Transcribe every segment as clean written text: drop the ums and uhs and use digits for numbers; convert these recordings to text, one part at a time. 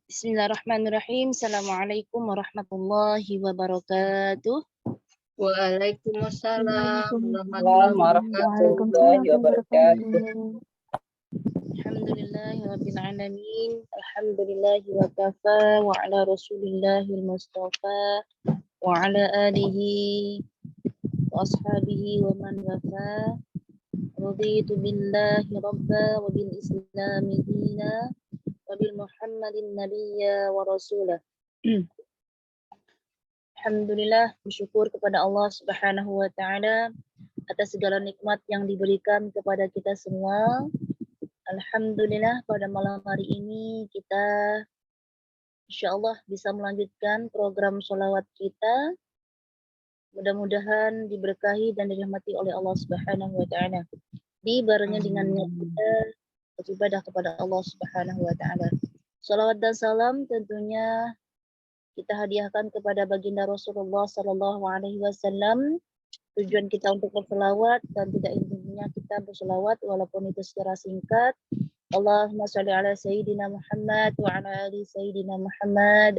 Bismillahirrahmanirrahim. Assalamualaikum warahmatullahi wabarakatuh. Waalaikumsalam Warahmatullahi wabarakatuh. Alhamdulillahi rabbil alamin. Alhamdulillahi wa kafa wa ala rasulillahil mustafa wa ala alihi wa ashabihi wa man wafa. Raditu billahi rabba wa bil islami dina wa bil muhammadin nabiyya wa rasulah. Alhamdulillah, bersyukur kepada Allah Subhanahu wa taala atas segala nikmat yang diberikan kepada kita semua. Alhamdulillah, pada malam hari ini kita insyaallah bisa melanjutkan program sholawat kita. Mudah-mudahan diberkahi dan dirahmati oleh Allah Subhanahu wa taala. Dibarengi dengan niat kita beribadah kepada Allah Subhanahu wa taala. Shalawat dan salam tentunya kita hadiahkan kepada baginda Rasulullah sallallahu alaihi wasallam. Tujuan kita untuk berselawat dan tidak intinya kita berselawat walaupun itu secara singkat. Allahumma sholli ala sayyidina Muhammad wa ala ali sayyidina Muhammad.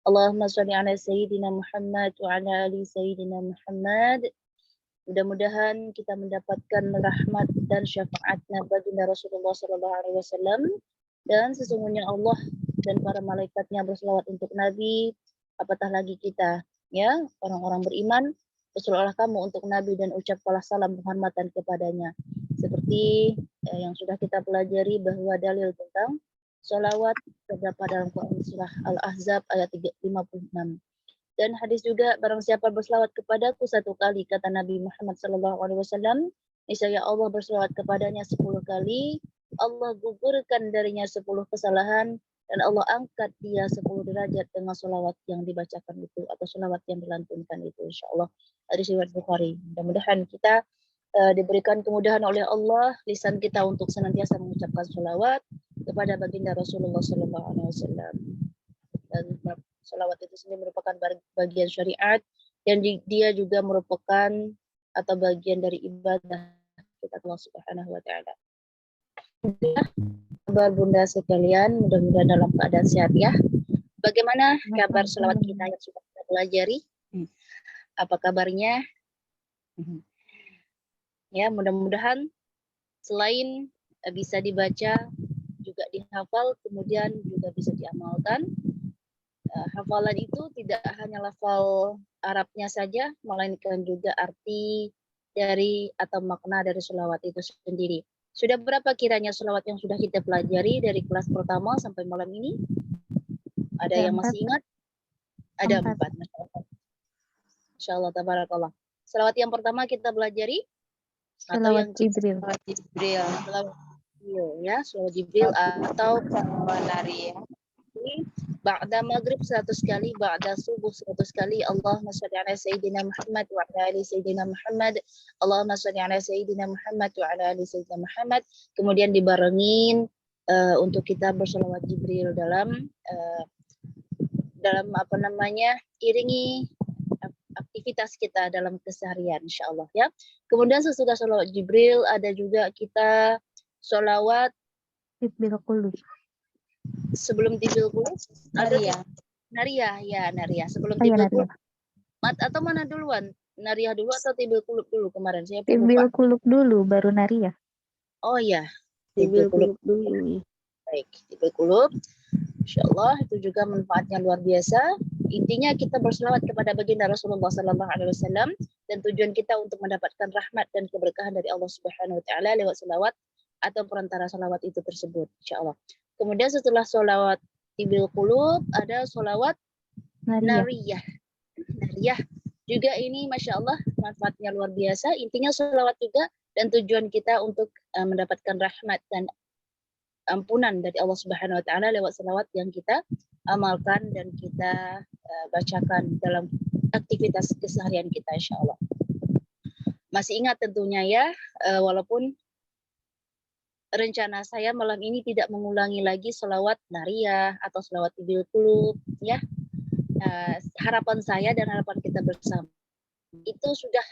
Allahumma sholli ala sayyidina Muhammad wa ala ali sayyidina Muhammad. Mudah-mudahan kita mendapatkan rahmat dan syafaatnya baginda Rasulullah sallallahu alaihi wasallam, dan sesungguhnya Allah dan para malaikatnya berselawat untuk Nabi, apatah lagi kita, ya, orang-orang beriman, berselawatlah kamu untuk Nabi dan ucapkanlah salam penghormatan kepadanya. Seperti yang sudah kita pelajari bahwa dalil tentang sholawat terdapat dalam Quran surah Al-Ahzab ayat 56. Dan hadis juga, barang siapa berselawat kepadaku 1 kali, kata Nabi Muhammad SAW, niscaya Allah berselawat kepadanya 10 kali, Allah gugurkan darinya 10 kesalahan, dan Allah angkat dia 10 derajat dengan sholawat yang dibacakan itu, atau sholawat yang dilantunkan itu, insyaAllah. Hadis riwayat Bukhari. Mudah-mudahan kita diberikan kemudahan oleh Allah, lisan kita untuk senantiasa mengucapkan sholawat kepada baginda Rasulullah SAW. Dan sholawat itu sendiri merupakan bagian syariat, dan dia juga merupakan atau bagian dari ibadah kita Allah Subhanahu wa taala. Kabar bunda sekalian, mudah-mudahan dalam keadaan sehat ya. Bagaimana kabar sholawat kita yang sudah kita pelajari? Apa kabarnya? Ya, mudah-mudahan selain bisa dibaca, juga dihafal, kemudian juga bisa diamalkan. Hafalan itu tidak hanya lafal Arabnya saja, melainkan juga arti dari atau makna dari sholawat itu sendiri. Sudah berapa kiranya sholawat yang sudah kita pelajari dari kelas pertama sampai malam ini? Ada yang masih ingat? Ada 4. Insyaallah, tabarakallah. Sholawat yang pertama kita pelajari atau yang Jibril. Sholawat Jibril, ya, sholawat Jibril atau Nariyah. Ba'da maghrib 100 kali, ba'da subuh 100 kali. Allahumma sholli ala sayyidina Muhammad wa ala ali sayyidina Muhammad. Allahumma sholli ala sayyidina Muhammad wa ala ali sayyidina Muhammad. Kemudian dibarengin untuk kita bersolawat Jibril dalam apa namanya, iringi aktivitas kita dalam keseharian, insyaallah ya. Kemudian sesudah sholawat Jibril ada juga kita sholawat Jibril Qulub. Sebelum tibil kulub ada Nariyah, ya Nariyah. Sebelum tibil kulub. Atau mana duluan? Nariyah dulu atau tibil kulub dulu kemarin? Saya Tibil Qulub dulu, baru Nariyah. Oh ya, tibil kulub dulu. Baik, tibil kulub. Insyaallah itu juga manfaatnya luar biasa. Intinya kita berselawat kepada baginda Rasulullah SAW, dan tujuan kita untuk mendapatkan rahmat dan keberkahan dari Allah Subhanahu wa taala lewat selawat atau perantara selawat itu tersebut, insyaallah. Kemudian setelah sholawat tibil qulub ada sholawat nariyah. Nariyah juga ini masya Allah manfaatnya luar biasa. Intinya sholawat juga, dan tujuan kita untuk mendapatkan rahmat dan ampunan dari Allah Subhanahu wa taala lewat sholawat yang kita amalkan dan kita bacakan dalam aktivitas keseharian kita, insya Allah. Masih ingat tentunya ya, walaupun rencana saya malam ini tidak mengulangi lagi sholawat nariyah atau sholawat tibil qulub, ya. Harapan saya dan harapan kita bersama itu sudah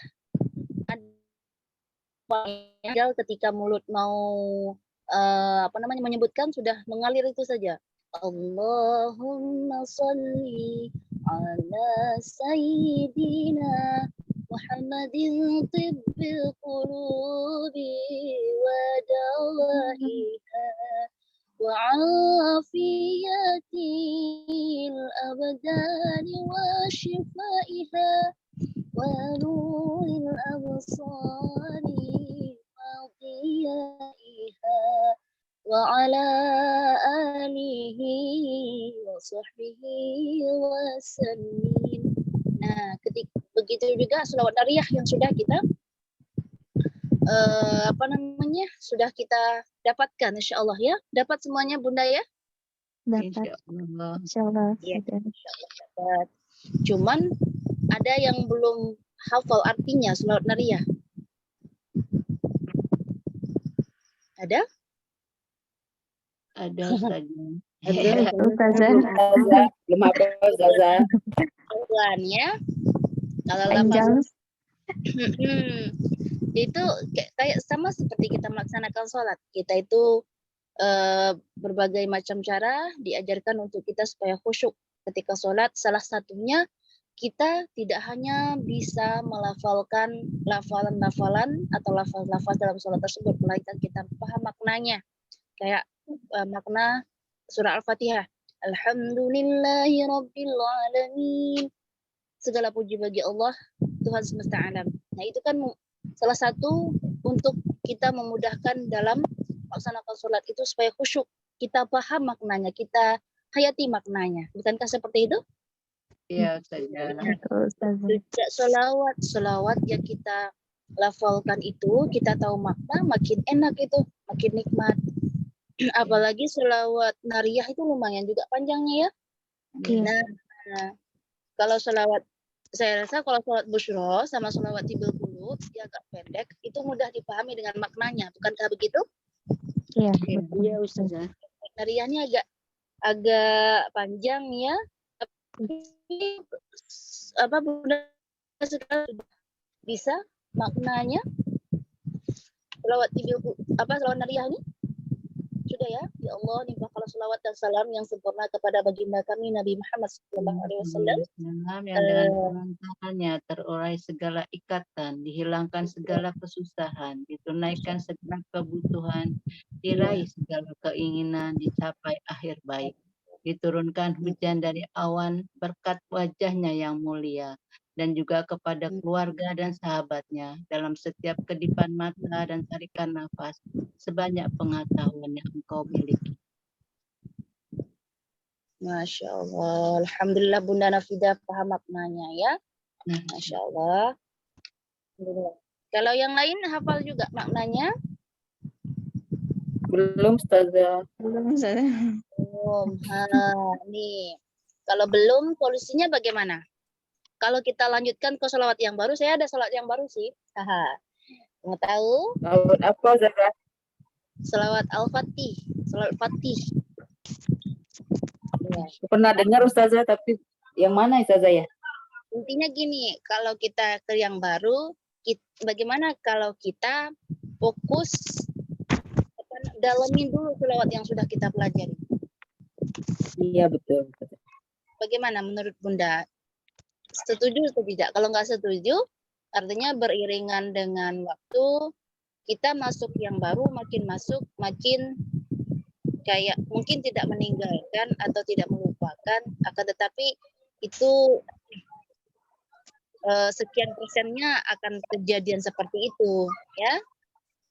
ada ketika mulut mau menyebutkan sudah mengalir itu saja. Allahumma salli ala sayyidina Muhammadin tibbil qulubi wa dawaiha wa afiyatil abdani wa shifaiha wa nuril absari wa diyaiha wa ala alihi wa sahbihi wa sallim. Nah, begitu juga selawat nariyah yang sudah kita sudah kita dapatkan, insyaallah ya. Dapat semuanya Bunda ya? Dapat. Insyaallah. Ya, insyaallah dapat. Cuman ada yang belum hafal artinya selawat nariyah. Ada? Ada saja. Ustazah. Belum apa Ustazah. Ya. Kalau Panjang. itu kayak sama seperti kita melaksanakan sholat. Kita itu berbagai macam cara diajarkan untuk kita supaya khusyuk ketika sholat. Salah satunya kita tidak hanya bisa melafalkan lafalan-lafalan atau lafaz-lafaz dalam sholat tersebut, melainkan kita paham maknanya. Kayak makna surah Al-Fatihah. Alhamdulillahi Rabbil Alamin. Segala puji bagi Allah, Tuhan semesta alam. Nah, itu kan salah satu untuk kita memudahkan dalam melaksanakan sholat itu supaya khusyuk. Kita paham maknanya, kita hayati maknanya. Bukankah seperti itu? Iya, saja. Tidak selawat yang kita lafalkan itu, kita tahu makna, makin enak itu, makin nikmat. Apalagi selawat nariyah itu lumayan juga panjangnya ya. Nah, kalau selawat, saya rasa kalau selawat busyra sama selawat tibbil qulub dia agak pendek, itu mudah dipahami dengan maknanya, bukankah begitu? Iya, Iya Ustazah. Nariyahnya agak panjang ya. Tapi Bunda sekarang bisa maknanya selawat tibbil selawat nariyah ini? Sudah ya, ya Allah, limpahkanlah salawat dan salam yang sempurna kepada baginda kami Nabi Muhammad SAW. Yang dengan kemantaannya terurai segala ikatan, dihilangkan segala kesusahan, ditunaikan segala kebutuhan, diraih segala keinginan, dicapai akhir baik. Diturunkan hujan dari awan berkat wajahnya yang mulia, dan juga kepada keluarga dan sahabatnya dalam setiap kedipan mata dan tarikan nafas sebanyak pengetahuan yang engkau miliki. Masya Allah, alhamdulillah Bunda Nafidah paham maknanya ya. Masya Allah. Alhamdulillah. Kalau yang lain hafal juga maknanya? Belum Ustazah. Belum Ustazah. Belum. Nih, kalau belum solusinya bagaimana? Kalau kita lanjutkan ke sholawat yang baru, saya ada sholawat yang baru sih. Mau tahu? Sholawat apa Ustazah? Sholawat Al-Fatih. Sholawat Fatih. Ya. Pernah dengar Ustazah, tapi yang mana Ustazah ya? Intinya gini, kalau kita ke yang baru, bagaimana kalau kita fokus dalamin dulu sholawat yang sudah kita pelajari. Iya betul. Bagaimana menurut Bunda? Setuju atau tidak? Kalau nggak setuju, artinya beriringan dengan waktu, kita masuk yang baru, makin masuk, makin kayak mungkin tidak meninggalkan atau tidak melupakan, akan tetapi itu sekian persennya akan kejadian seperti itu, ya.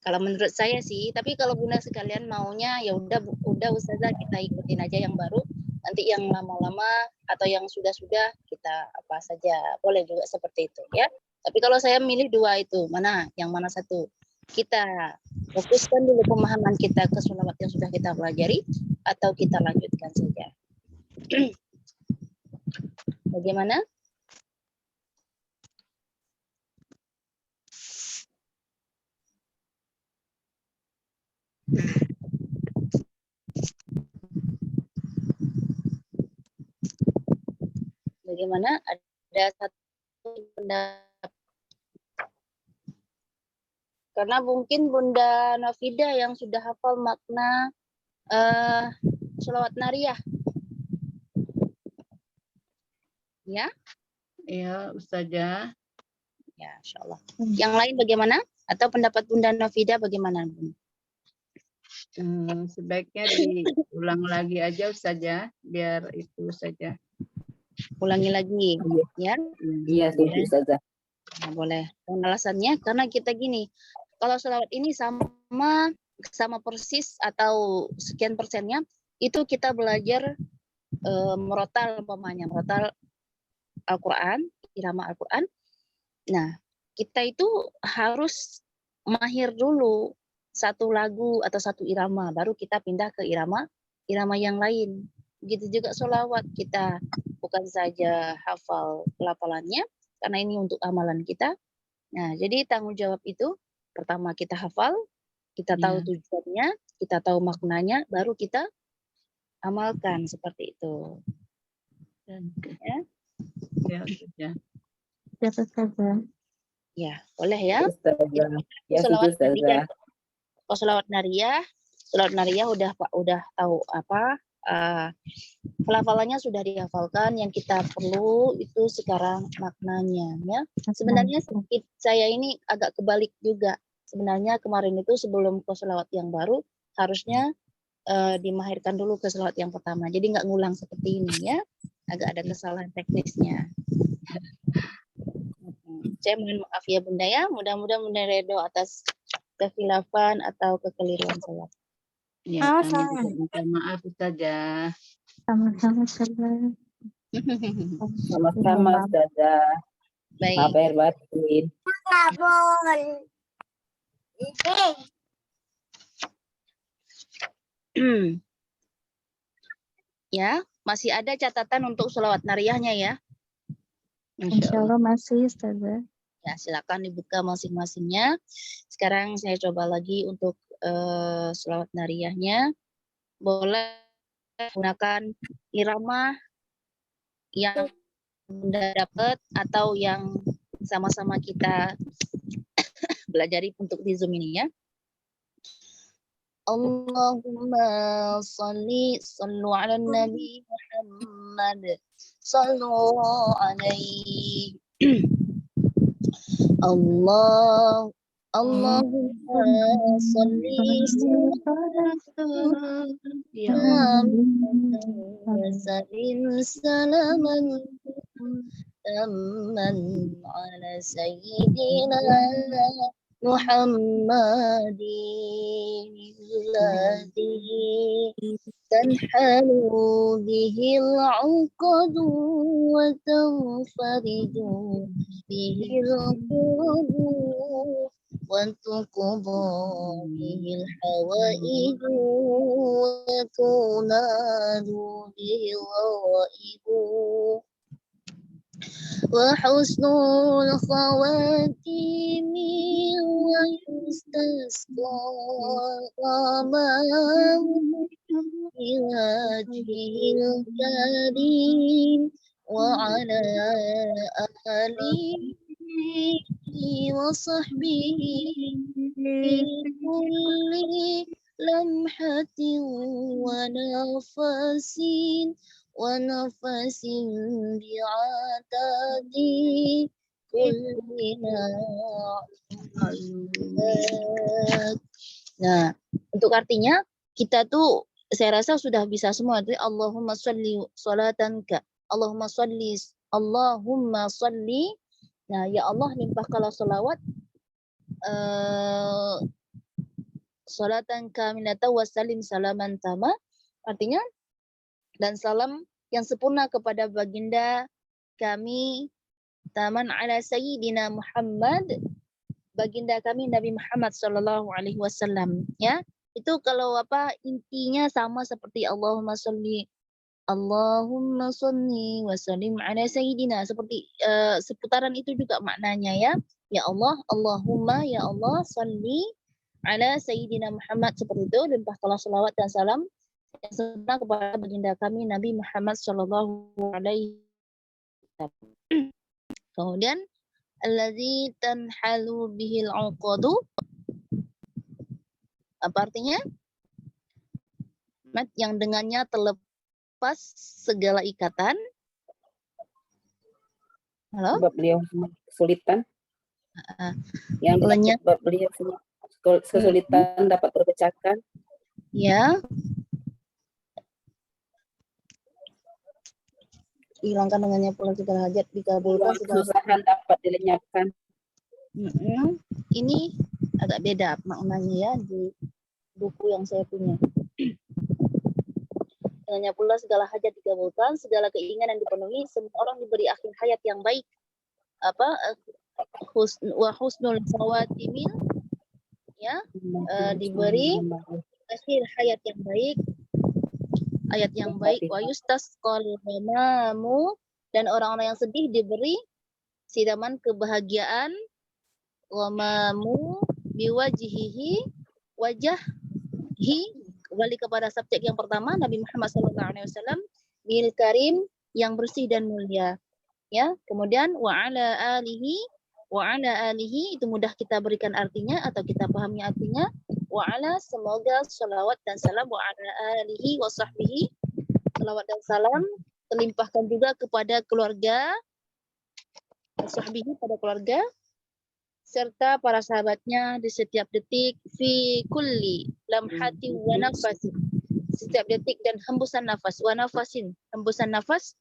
Kalau menurut saya sih, tapi kalau Bunda sekalian maunya ya udah Ustazah kita ikutin aja yang baru, nanti yang lama-lama atau yang sudah-sudah kita apa saja, boleh juga seperti itu ya. Tapi kalau saya milih dua itu, yang mana satu? Kita fokuskan dulu pemahaman kita ke sholawat yang sudah kita pelajari atau kita lanjutkan saja. Bagaimana? Bagaimana? Ada satu pendapat. karena mungkin Bunda Nafida yang sudah hafal makna sholawat nariyah. Ya, Ya, Ustazah. ya, insya Allah. Yang lain bagaimana? Atau pendapat Bunda Nafida bagaimana? Sebaiknya diulang lagi aja Ustazah, biar itu saja. Ulangi lagi, ya? Iya, setuju Ustazah. Nah, boleh. Dan alasannya karena kita gini, kalau sholawat ini sama persis atau sekian persennya, itu kita belajar merotal umpamanya, merotal Al-Quran, irama Al-Quran. Nah, kita itu harus mahir dulu satu lagu atau satu irama, baru kita pindah ke irama yang lain. Begitu juga sholawat, kita bukan saja hafal pelafalannya, karena ini untuk amalan kita. Nah, jadi tanggung jawab itu, pertama kita hafal, kita tahu tujuannya, kita tahu maknanya, baru kita amalkan seperti itu. Ya. Ya, Ustazah. Ya, Ustazah. Ya, boleh ya. Ustazah. Ya, setuju Sholawat Ustazah. nariyah. Kalau sholawat nariyah udah tahu apa pelafalannya sudah dihafalkan. Yang kita perlu itu sekarang maknanya, ya. Sebenarnya saya ini agak kebalik juga. Sebenarnya kemarin itu sebelum ke sholawat yang baru harusnya dimahirkan dulu ke sholawat yang pertama. Jadi nggak ngulang seperti ini, ya. Agak ada kesalahan teknisnya. Saya mohon maaf ya Bunda ya. Mudah-mudahan Bunda Redo atas kekhilafan atau kekeliruan saya. Ya, kami juga minta maaf Ustazah. Sama-sama, Ustazah. Sama-sama Ustazah. Baik. Maaf lahir batin. Ya, masih ada catatan untuk sholawat nariyahnya ya. Insya Allah masih, Ustazah. Ya, silakan dibuka masing-masingnya. Sekarang saya coba lagi untuk sholawat nariyahnya. Boleh gunakan irama yang Bunda dapat atau yang sama-sama kita belajari untuk di Zoom ini ya. Allahumma sallu ala Nabi Muhammad sallu alaihi Allahumma salli salaman tamman ala sayyidina Muhammadin alladhi tanhalu bihi al-'uqadu wa tanfaridu bihi al-qulubu wa tuqda bihi al-hawaidu wa tunadu bihi al-ghaibu وحسن الخواتيم ويستسقى الغمام بوجهه الكريم وعلى آله وصحبه في كل لمحة ونفس ونفس بعدد كلنا. Nah, untuk artinya kita tuh saya rasa sudah bisa semua. Jadi Allahumma sholli sholatan ka. Allahumma sholli. Nah, ya Allah limpahkanlah sholawat sholatan kamilata wa salim salaman tama. Artinya dan salam yang sempurna kepada baginda kami taman ala sayyidina Muhammad, baginda kami Nabi Muhammad sallallahu alaihi wasallam, ya. Itu kalau apa intinya sama seperti Allahumma sholli wa sallim ala sayyidina, seperti seputaran itu juga maknanya ya. Ya Allah, Allahumma ya Allah sholli ala sayyidina Muhammad, seperti itu, limpahkanlah selawat dan salam yang sempurna kepada baginda kami Nabi Muhammad sallallahu alaihi wasallam. Kemudian allazi tanhalu bihil 'uqadu, Apa artinya? Mat, yang dengannya terlepas segala ikatan. Halo? Sebab beliau kesulitan. Yang Lenyap. sebab beliau kesulitan dapat terpecahkan. Ya. Hilangkan dengannya pula segala hajat dikabulkan. Kesusahan dapat dilenyapkan. Ini agak beda maknanya ya di buku yang saya punya. Dengannya pula segala hajat dikabulkan, segala keinginan dipenuhi, semua orang diberi akhir hayat yang baik. Husnul khawatimil, ya, diberi akhir hayat yang baik, ayat yang baik. Wa yustasqal ghamamu, dan orang-orang yang sedih diberi siraman kebahagiaan. Ghamamu biwajhihi, wajhi, kembali kepada subjek yang pertama, Nabi Muhammad SAW, bil karim, yang bersih dan mulia. Ya, kemudian wa ala alihi itu mudah kita berikan artinya atau kita pahami artinya. Wa ala, semoga salawat dan salam, wa ala alihi wa sahbihi, salawat dan salam terlimpahkan juga kepada keluarga, sahbihi, pada keluarga, serta para sahabatnya di setiap detik, fi kulli lamhati wa nafasin, setiap detik dan hembusan nafas, wa nafasin, hembusan nafas,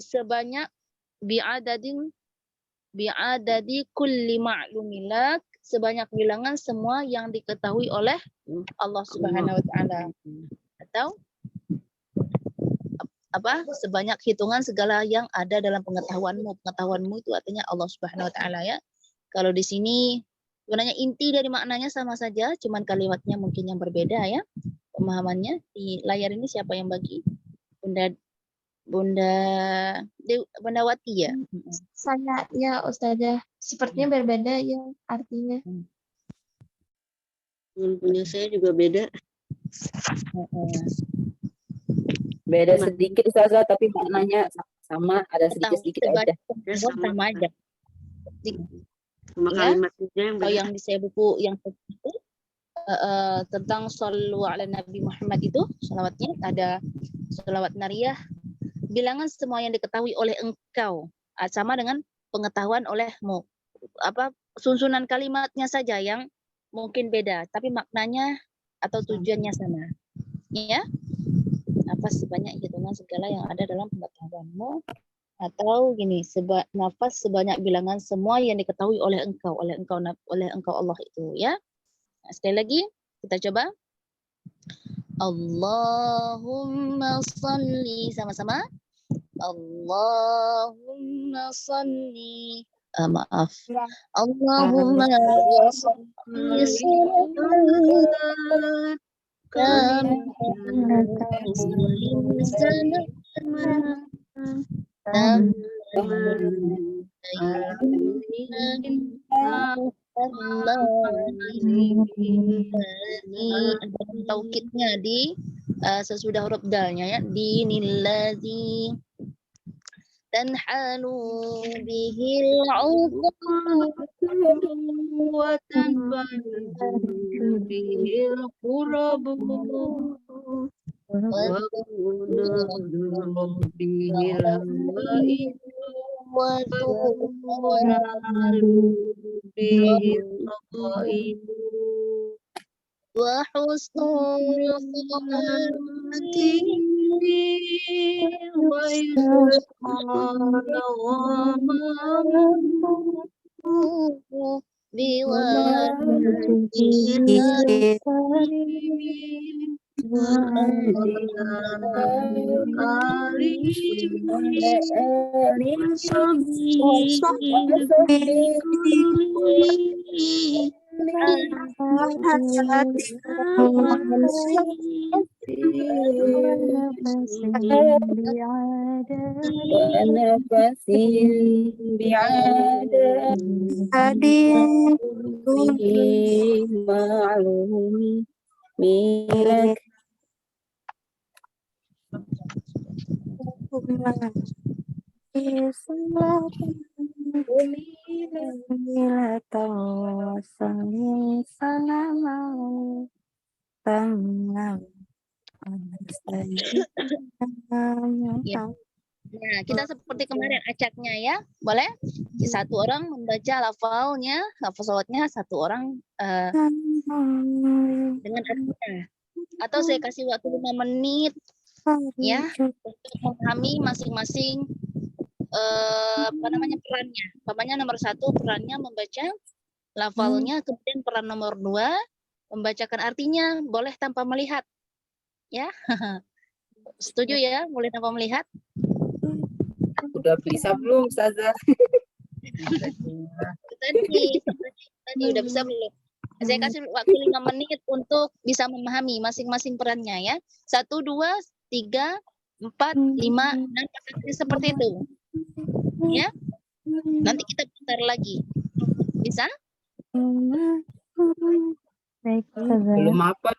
sebanyak bi'adadi kulli ma'lumilak, sebanyak bilangan semua yang diketahui oleh Allah Subhanahu wa taala. Atau sebanyak hitungan segala yang ada dalam pengetahuanmu. Pengetahuanmu itu artinya Allah Subhanahu wa taala ya. Kalau di sini sebenarnya inti dari maknanya sama saja, cuman kalimatnya mungkin yang berbeda ya. Pemahamannya di layar ini siapa yang bagi? Bunda Wati ya? Saya ya Ustazah, sepertinya berbeda ya artinya. Punya saya juga beda. Beda sedikit Ustazah, tapi maknanya sama, ada sedikit-sedikit aja. Sama aja. Cuma kalimatnya yang beda. Yang di saya buku yang itu tentang shallu ala Nabi Muhammad itu, salawatnya ada salawat nariyah, bilangan semua yang diketahui oleh engkau, sama dengan pengetahuan olehmu. Susunan kalimatnya saja yang mungkin beda, tapi maknanya atau tujuannya sama. Ya, nafas sebanyak hitungan segala yang ada dalam pengetahuanmu, atau gini, nafas sebanyak bilangan semua yang diketahui oleh engkau Allah itu ya. Nah, sekali lagi kita coba. Allahumma salli, sama-sama. Allahumma salli. Maaf. Allahumma salli taukidnya di sesudah huruf dalnya ya, dinillazi tanhalu bihil wa tanfa'u bihil qurabu wa quduru bihil hawaidu wa tuqralu bihil qaidu wa husnul khatimati wa yusqana milak. Ya. Nah, kita seperti kemarin acaknya ya, boleh? Satu orang membaca lafalnya, lafal salawatnya, satu orang dengan artinya. Atau saya kasih waktu 5 menit ya untuk memahami masing-masing perannya. Umpamanya nomor 1 perannya membaca lafalnya, kemudian peran nomor 2 membacakan artinya, boleh tanpa melihat. Ya. Setuju ya, boleh tanpa melihat? Udah bisa belum, Ustazah? Tadi udah bisa belum? Saya kasih waktu 5 menit untuk bisa memahami masing-masing perannya ya. 1, 2, 3, 4, 5, 6, seperti itu. Ya. Nanti kita putar lagi. Bisa? Baik, Belum apa,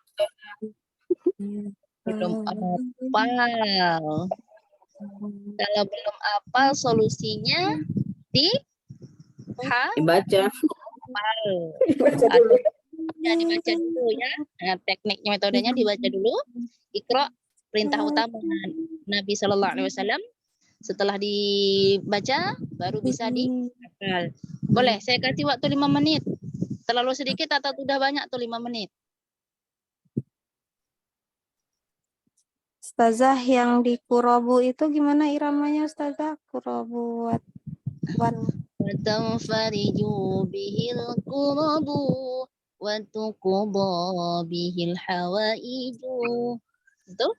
Belum hafal. Kalau belum hafal solusinya dibaca. Atau ya, dibaca dulu ya. Nah, tekniknya, metodenya dibaca dulu. Iqra, perintah utama Nabi Shallallahu Alaihi Wasallam. Setelah dibaca, baru bisa dihafal. Boleh, saya kasih waktu 5 menit. Terlalu sedikit atau sudah banyak tuh 5 menit? Ustazah, yang di Kurobu itu gimana iramanya Ustazah? Kurobu wat Watanfariju bihil kurobu watukubo bihil hawaiju. Betul?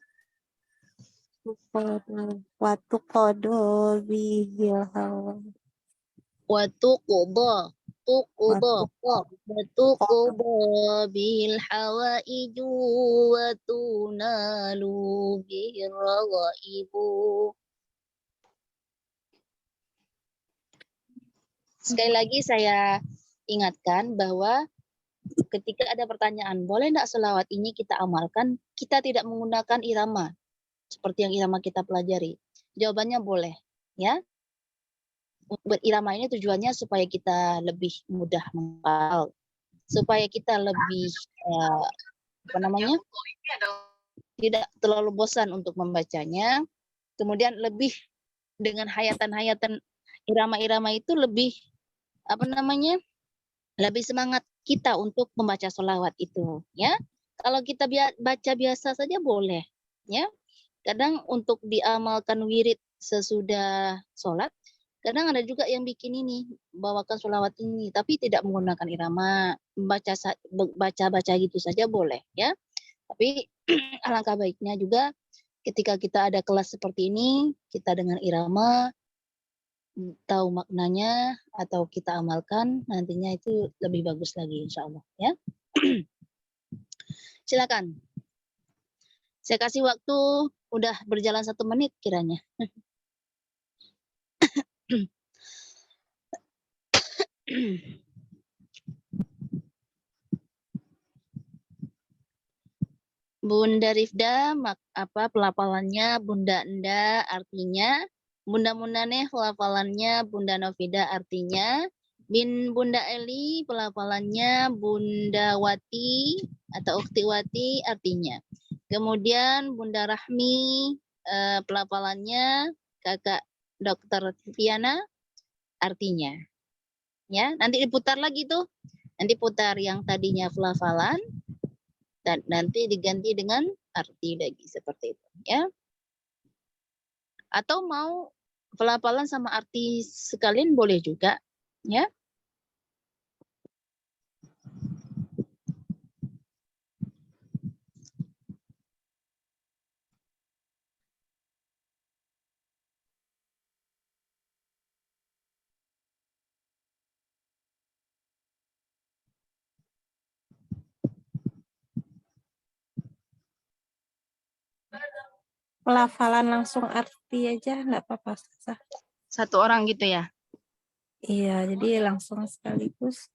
watu kodo bihil hawa. Watukubo watukubo bihil hawaiju watunalu bihil rawaibu. Sekali lagi saya ingatkan bahwa ketika ada pertanyaan, boleh tidak selawat ini kita amalkan? Kita tidak menggunakan irama seperti yang irama kita pelajari. Jawabannya boleh, ya. Berirama ini tujuannya supaya kita lebih mudah menghafal, supaya kita lebih tidak terlalu bosan untuk membacanya. Kemudian lebih dengan hayatan-hayatan irama-irama itu lebih lebih semangat kita untuk membaca sholawat itu, ya. Kalau kita baca biasa saja boleh, ya. Kadang untuk diamalkan wirid sesudah sholat, kadang ada juga yang bikin ini, bawakan sholawat ini, tapi tidak menggunakan irama, baca gitu saja boleh, ya. Tapi alangkah baiknya juga ketika kita ada kelas seperti ini, kita dengan irama, tahu maknanya atau kita amalkan, nantinya itu lebih bagus lagi insya Allah, ya. Silakan. Saya kasih waktu, udah berjalan 1 menit kiranya. Bunda Rifda, pelafalannya Bunda Enda artinya, Bunda Munaneh pelafalannya Bunda Novida artinya, Bunda Eli pelafalannya Bunda Wati atau Ukti Wati artinya. Kemudian Bunda Rahmi pelafalannya Kakak Dr. Tiana artinya. Ya, nanti diputar lagi tuh. Nanti putar yang tadinya pelafalan dan nanti diganti dengan arti lagi seperti itu, ya. Atau mau pelafalan sama arti sekalian boleh juga, ya. Pelafalan langsung arti aja enggak apa-apa Ustazah. 1 orang gitu ya. Iya, jadi langsung sekaligus.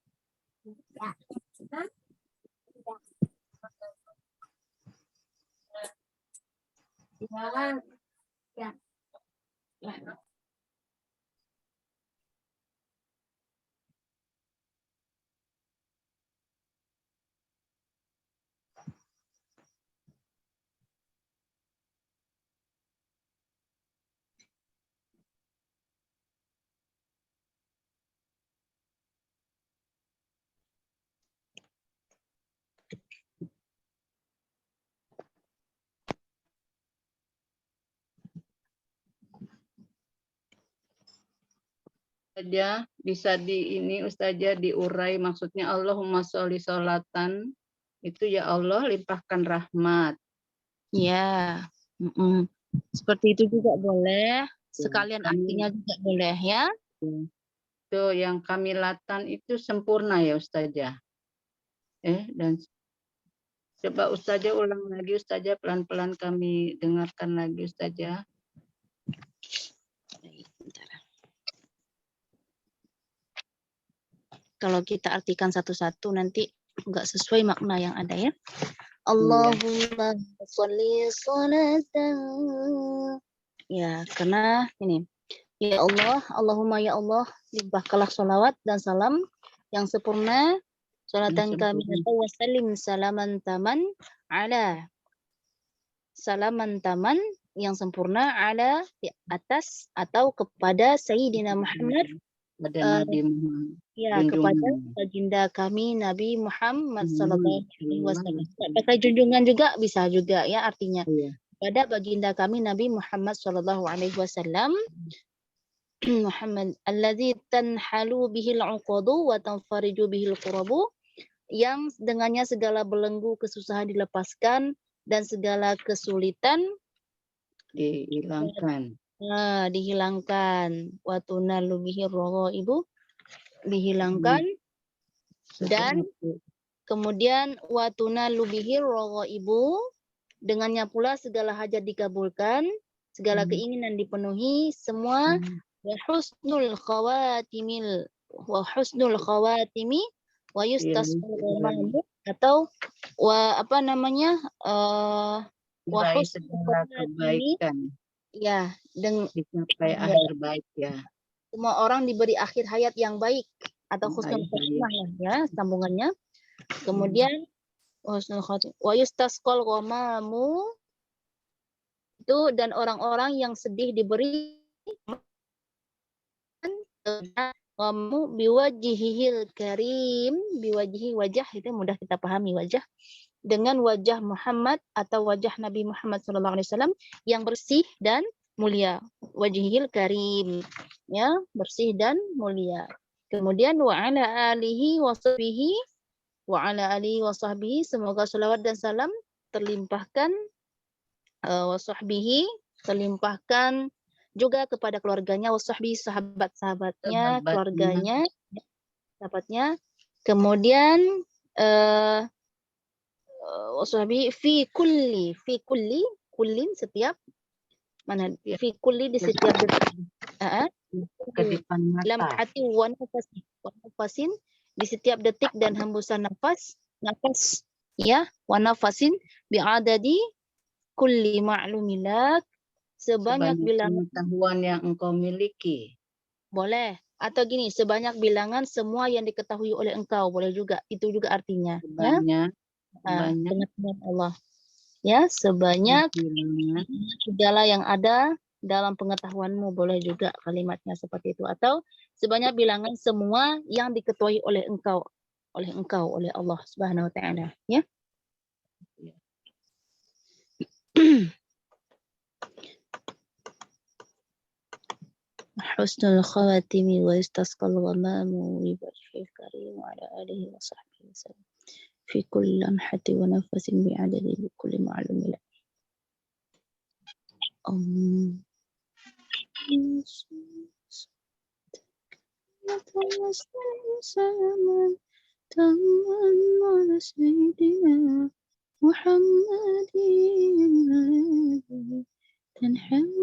Ustazah, bisa ini Ustazah diurai maksudnya Allahumma sholli sholatan itu ya Allah limpahkan rahmat. Ya, seperti itu juga boleh. Sekalian Kami- artinya juga boleh ya. Itu yang kamilatan itu sempurna ya Ustazah. Dan coba Ustazah ulang lagi Ustazah, pelan-pelan kami dengarkan lagi Ustazah. Kalau kita artikan satu-satu nanti nggak sesuai makna yang ada ya. Allahumma sholli sholatan. Ya, karena ini. Ya Allah, Allahumma ya Allah, limpahkanlah sholawat dan salam yang sempurna. Sholatan kami wa salim salaman taman ala. Salaman taman yang sempurna ala di atas atau kepada Sayyidina Muhammad. Pada Nabi Muhammad. Ya, kepada baginda kami Nabi Muhammad sallallahu alaihi wasallam. Pakai junjungan juga bisa juga ya artinya. Pada baginda kami Nabi Muhammad sallallahu alaihi wasallam. Muhammad alladzi tanhalu bihil 'uqadu wa tanfariju bihil qurabu, yang dengannya segala belenggu kesusahan dilepaskan dan segala kesulitan dihilangkan. Dihilangkan. Wa tunalu bihir ibu dihilangkan. Dan kemudian watuna lubihir ibu, dengannya pula segala hajat dikabulkan, segala keinginan dipenuhi, semua wa husnul khawatimi wa yustasqal ghamam, atau wa apa namanya wa husnul kebaikan ya dicapai akhir baik ya. Semua orang diberi akhir hayat yang baik atau husnul khotimah ya sambungannya. Kemudian husnul khotimah wa yustasqal ghamamu, itu dan orang-orang yang sedih diberi ghamu biwajhihil karim, biwajhi wajah itu mudah kita pahami, wajah dengan wajah Muhammad atau wajah Nabi Muhammad SAW yang bersih dan mulia, wajhihil karim ya, bersih dan mulia. Kemudian wa ala alihi wa sahbihi, semoga salawat dan salam terlimpahkan wa sahbihi, terlimpahkan juga kepada keluarganya, wa sahbihi, sahabat-sahabatnya, keluarganya, sahabatnya. Kemudian wa sahbihi fi kullin setiap mana fi kulli di setiap Kedipan lam mata. hati wa nafasin di setiap detik dan hembusan nafas ya, wa nafasin bi'adadi kulli ma'lumilak, sebanyak bilangan pengetahuan yang engkau miliki. Boleh, atau gini, sebanyak bilangan semua yang diketahui oleh engkau, boleh juga, itu juga artinya Sebanyak pengetahuan Allah ya, sebanyak segala yang ada dalam pengetahuanmu, boleh juga kalimatnya seperti itu, atau sebanyak bilangan semua yang diketahui oleh engkau oleh Allah Subhanahu wa taala ya. Husnul khawatimi wa istasqal ghamamu bi wajhil karim wa ala alihi wa sahbihi wasallam fi kulli lamhati wa nafasin bi adadi kulli ma'lum la. تنحل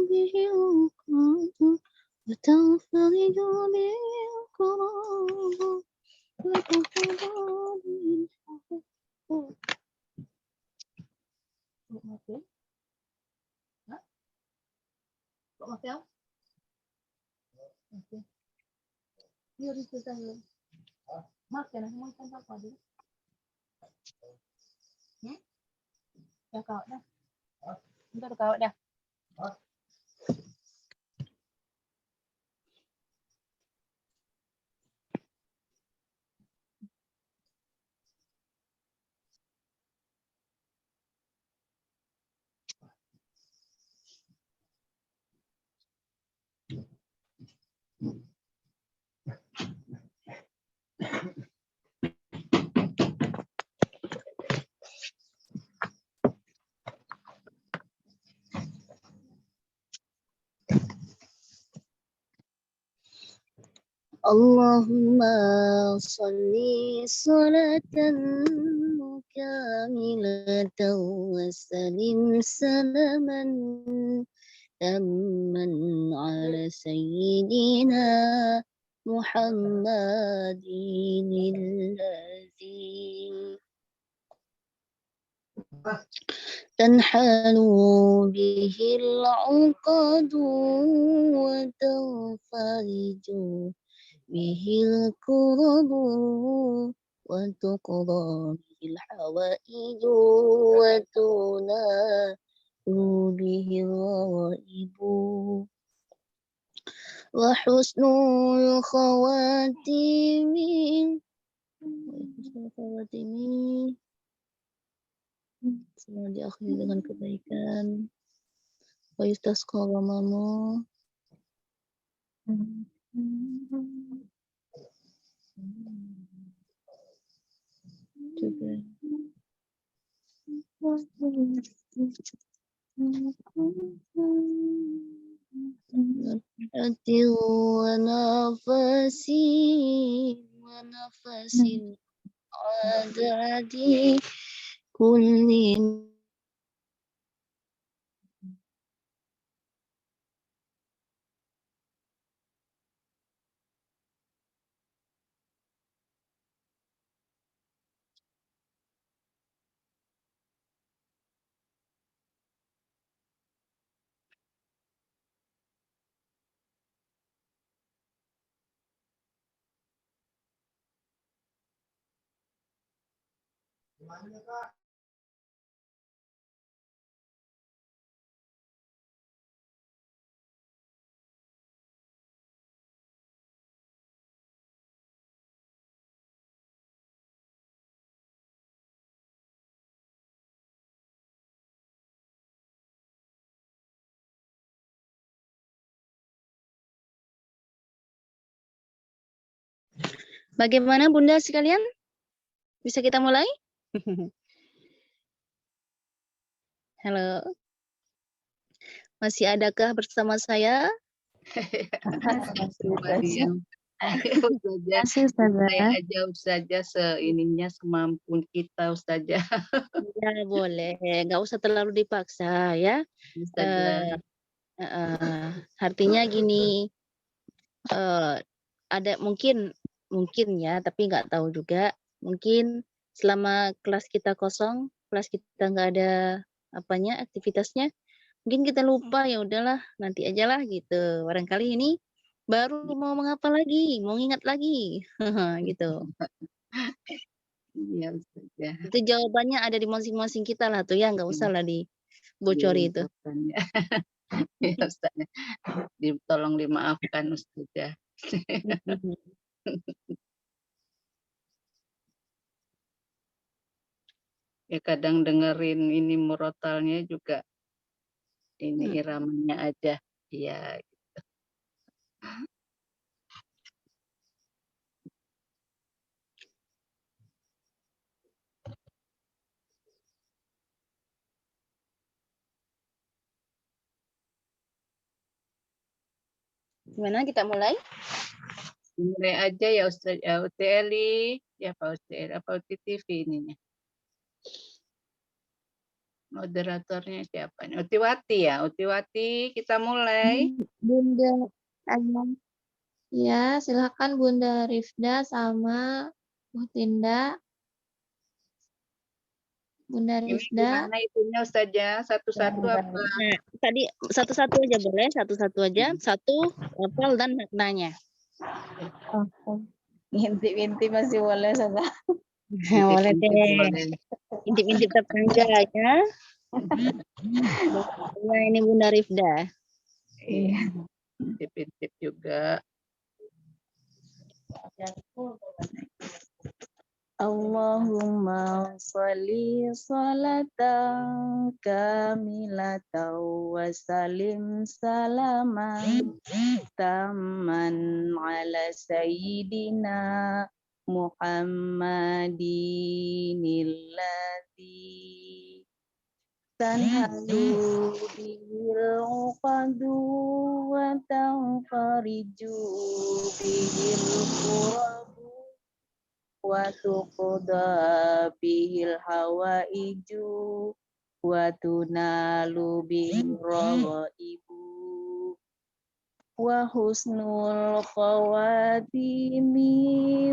به العقاد وتنفرج به الكراب وتقضى به الحقوق. Allahumma salli salatan kamilatan wa salim salaman tamman ala sayyidina Muhammadin alladhi تنحل به العقد وتنفرج به الكرب وتقضى به الحوائج وتنال به الغائب وحسن الخواتيم semua diakhiri dengan kebaikan. Wa yustasqa ghamamu. Juga. Hati wa nafasin adadi kullin. Bagaimana Bunda sekalian? Bisa kita mulai? Halo. Masih adakah bersama saya? Masih Ustazah. Aja Ustazah seininya semampu kita Ustazah. Ya boleh, nggak usah terlalu dipaksa ya. Ustazah. Artinya gini, ada mungkin ya, tapi nggak tahu juga. Mungkin selama kelas kita kosong, kelas kita nggak ada aktivitasnya, mungkin kita lupa, ya udahlah nanti aja lah gitu. Barangkali ini baru mau menghafal lagi, mau ingat lagi, gitu. Iya Ustazah. Itu jawabannya ada di masing-masing kita lah tuh ya, nggak usah lah dibocori itu. Ya Ustazah. Tolong dimaafkan Ustazah. Ya kadang dengerin ini murotalnya juga ini iramanya aja. Iya. Gimana kita mulai? Mulai aja ya Ustaz Uteli, ya Pak Ustaz, apa TV ininya. Moderatornya siapa nih? Utiwati ya, Utiwati, kita mulai. Bunda Ayam. Ya, silakan Bunda Rifda sama Bu Tinda. Bunda Ini Rifda. gimana itunya Ustazah? Satu-satu apa? Nah, tadi satu-satu aja boleh, satu-satu aja, satu lafal dan maknanya. Ngintip-ngintip masih boleh Ustazah. Boleh deh. Intip-intip tetangga ya. Nah, ini Bunda Rifda. Iya. Intip-intip juga. Allahumma sholli sholatan kamilatan wa salim salaman tamman ala sayyidina Muhammadin alladhi tanhalu bihil uqadu wa tanfariju bihil qurabu wa tuqda bihil hawaiju wa tunalu bihil ragaibu wa husnul khawatimi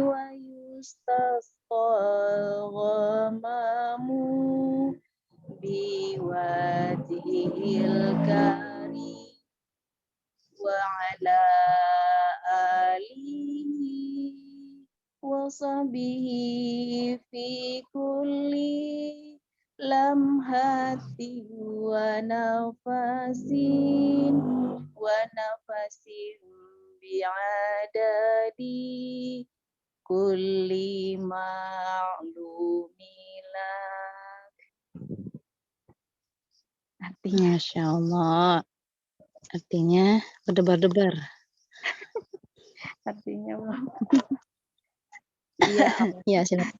wa yustasqa ghamamu biwajhil karim wa ala alihi wa sahbihi fi kulli lamhati wa nafasin bi'adadi kulli ma'lumilak. Artinya, Masya Allah. Artinya berdebar-debar. artinya ya Allah, Ya, silakan.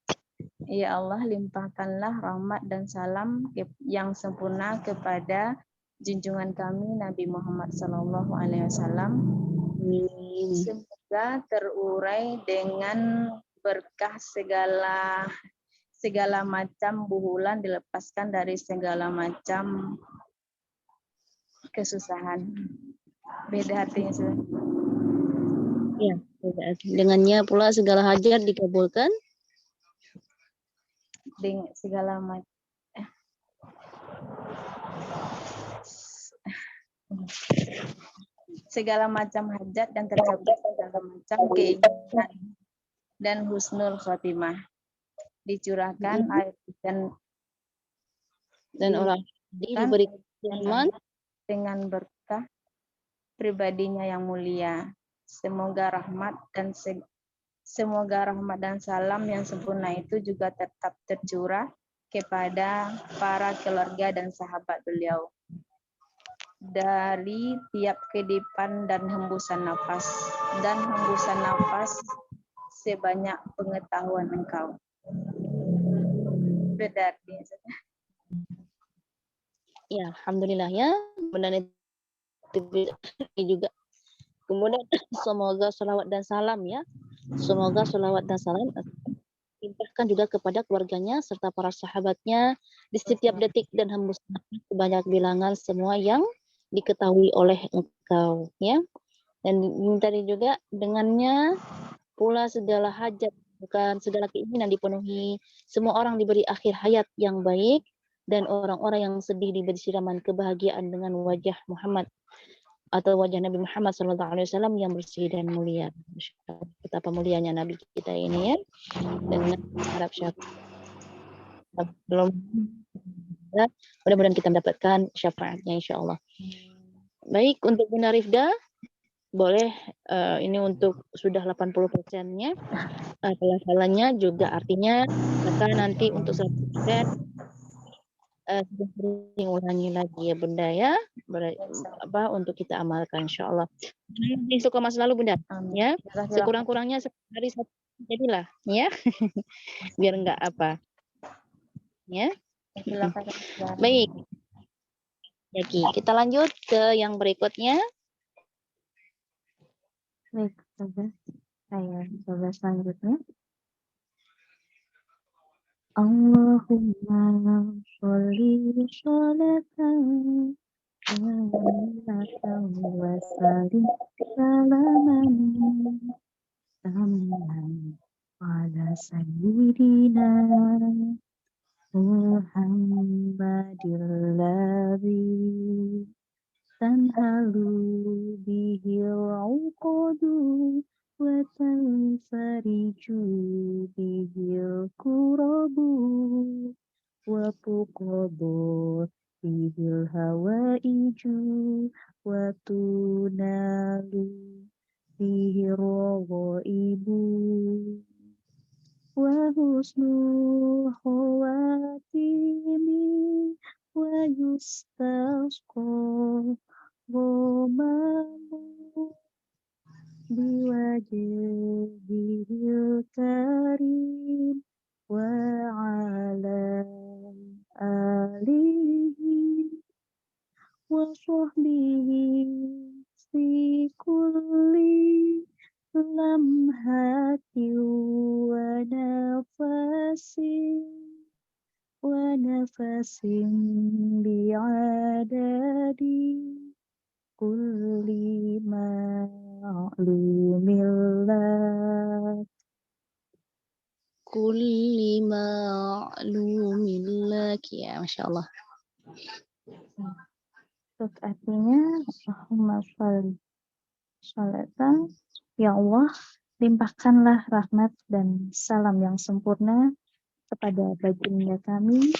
ya Allah, limpahkanlah rahmat dan salam yang sempurna kepada junjungan kami Nabi Muhammad SAW. Semoga terurai dengan berkah segala macam buhulan, dilepaskan dari segala macam kesusahan. Beda artinya sudah. Ya, dengannya pula segala hajat dikabulkan. Dengan segala macam hajat dan tercapai segala macam keinginan dan husnul khotimah. Dicurahkan air hujan Dan orang diberi iman dengan berkah pribadinya yang mulia. Semoga rahmat dan salam yang sempurna itu juga tetap tercurah kepada para keluarga dan sahabat beliau dari tiap kedipan dan hembusan nafas sebanyak pengetahuan engkau. Berarti ya, alhamdulillah ya. Benar itu juga. Kemudian semoga salawat dan salam ya. Semoga salawat dan salam limpahkan juga kepada keluarganya serta para sahabatnya di setiap detik dan hembusan nafas sebanyak bilangan semua yang diketahui oleh engkau ya. Dan tadi juga dengannya pula segala hajat, bukan segala keinginan dipenuhi, semua orang diberi akhir hayat yang baik dan orang-orang yang sedih diberi siraman kebahagiaan dengan wajah Muhammad atau wajah Nabi Muhammad SAW yang bersih dan mulia. Betapa mulianya Nabi kita ini ya. Dengan harap syafaat. Belum mudah-mudahan kita mendapatkan syafaatnya insya Allah. Baik, untuk Bunda Rifda, boleh ini untuk sudah 80%-nya. Pelafalannya juga artinya maka nanti untuk 100% sering ulangi lagi ya Bunda ya, untuk kita amalkan insyaallah. Istiqomah selalu Bunda ya, sekurang-kurangnya sehari satu jadilah ya. Biar enggak apa ya. Baik, Yaki, kita lanjut ke yang berikutnya. Baik, saya coba selanjutnya. Allahumma sholli sholatan kamilatan wa sallim salaman tamman ala sayyidina Muhammadil ladzi tanhalu bihil uqadu wa tanfariju bihil kurabu wa tuqadu bihil hawaiju wa tunalu bihil ragaibu wa husnul khawatimi wa yustasqa ghamamu biwajhil karim wa ala alihi sahbihi fi kulli lamhati wa nafasin bi'adadi kulli ma'lumillah. Kulli ma'lumin laki. Ya, Masya Allah. Terus artinya Allahumma sholli sholatan, ya Allah limpahkanlah rahmat dan salam yang sempurna kepada baginda kami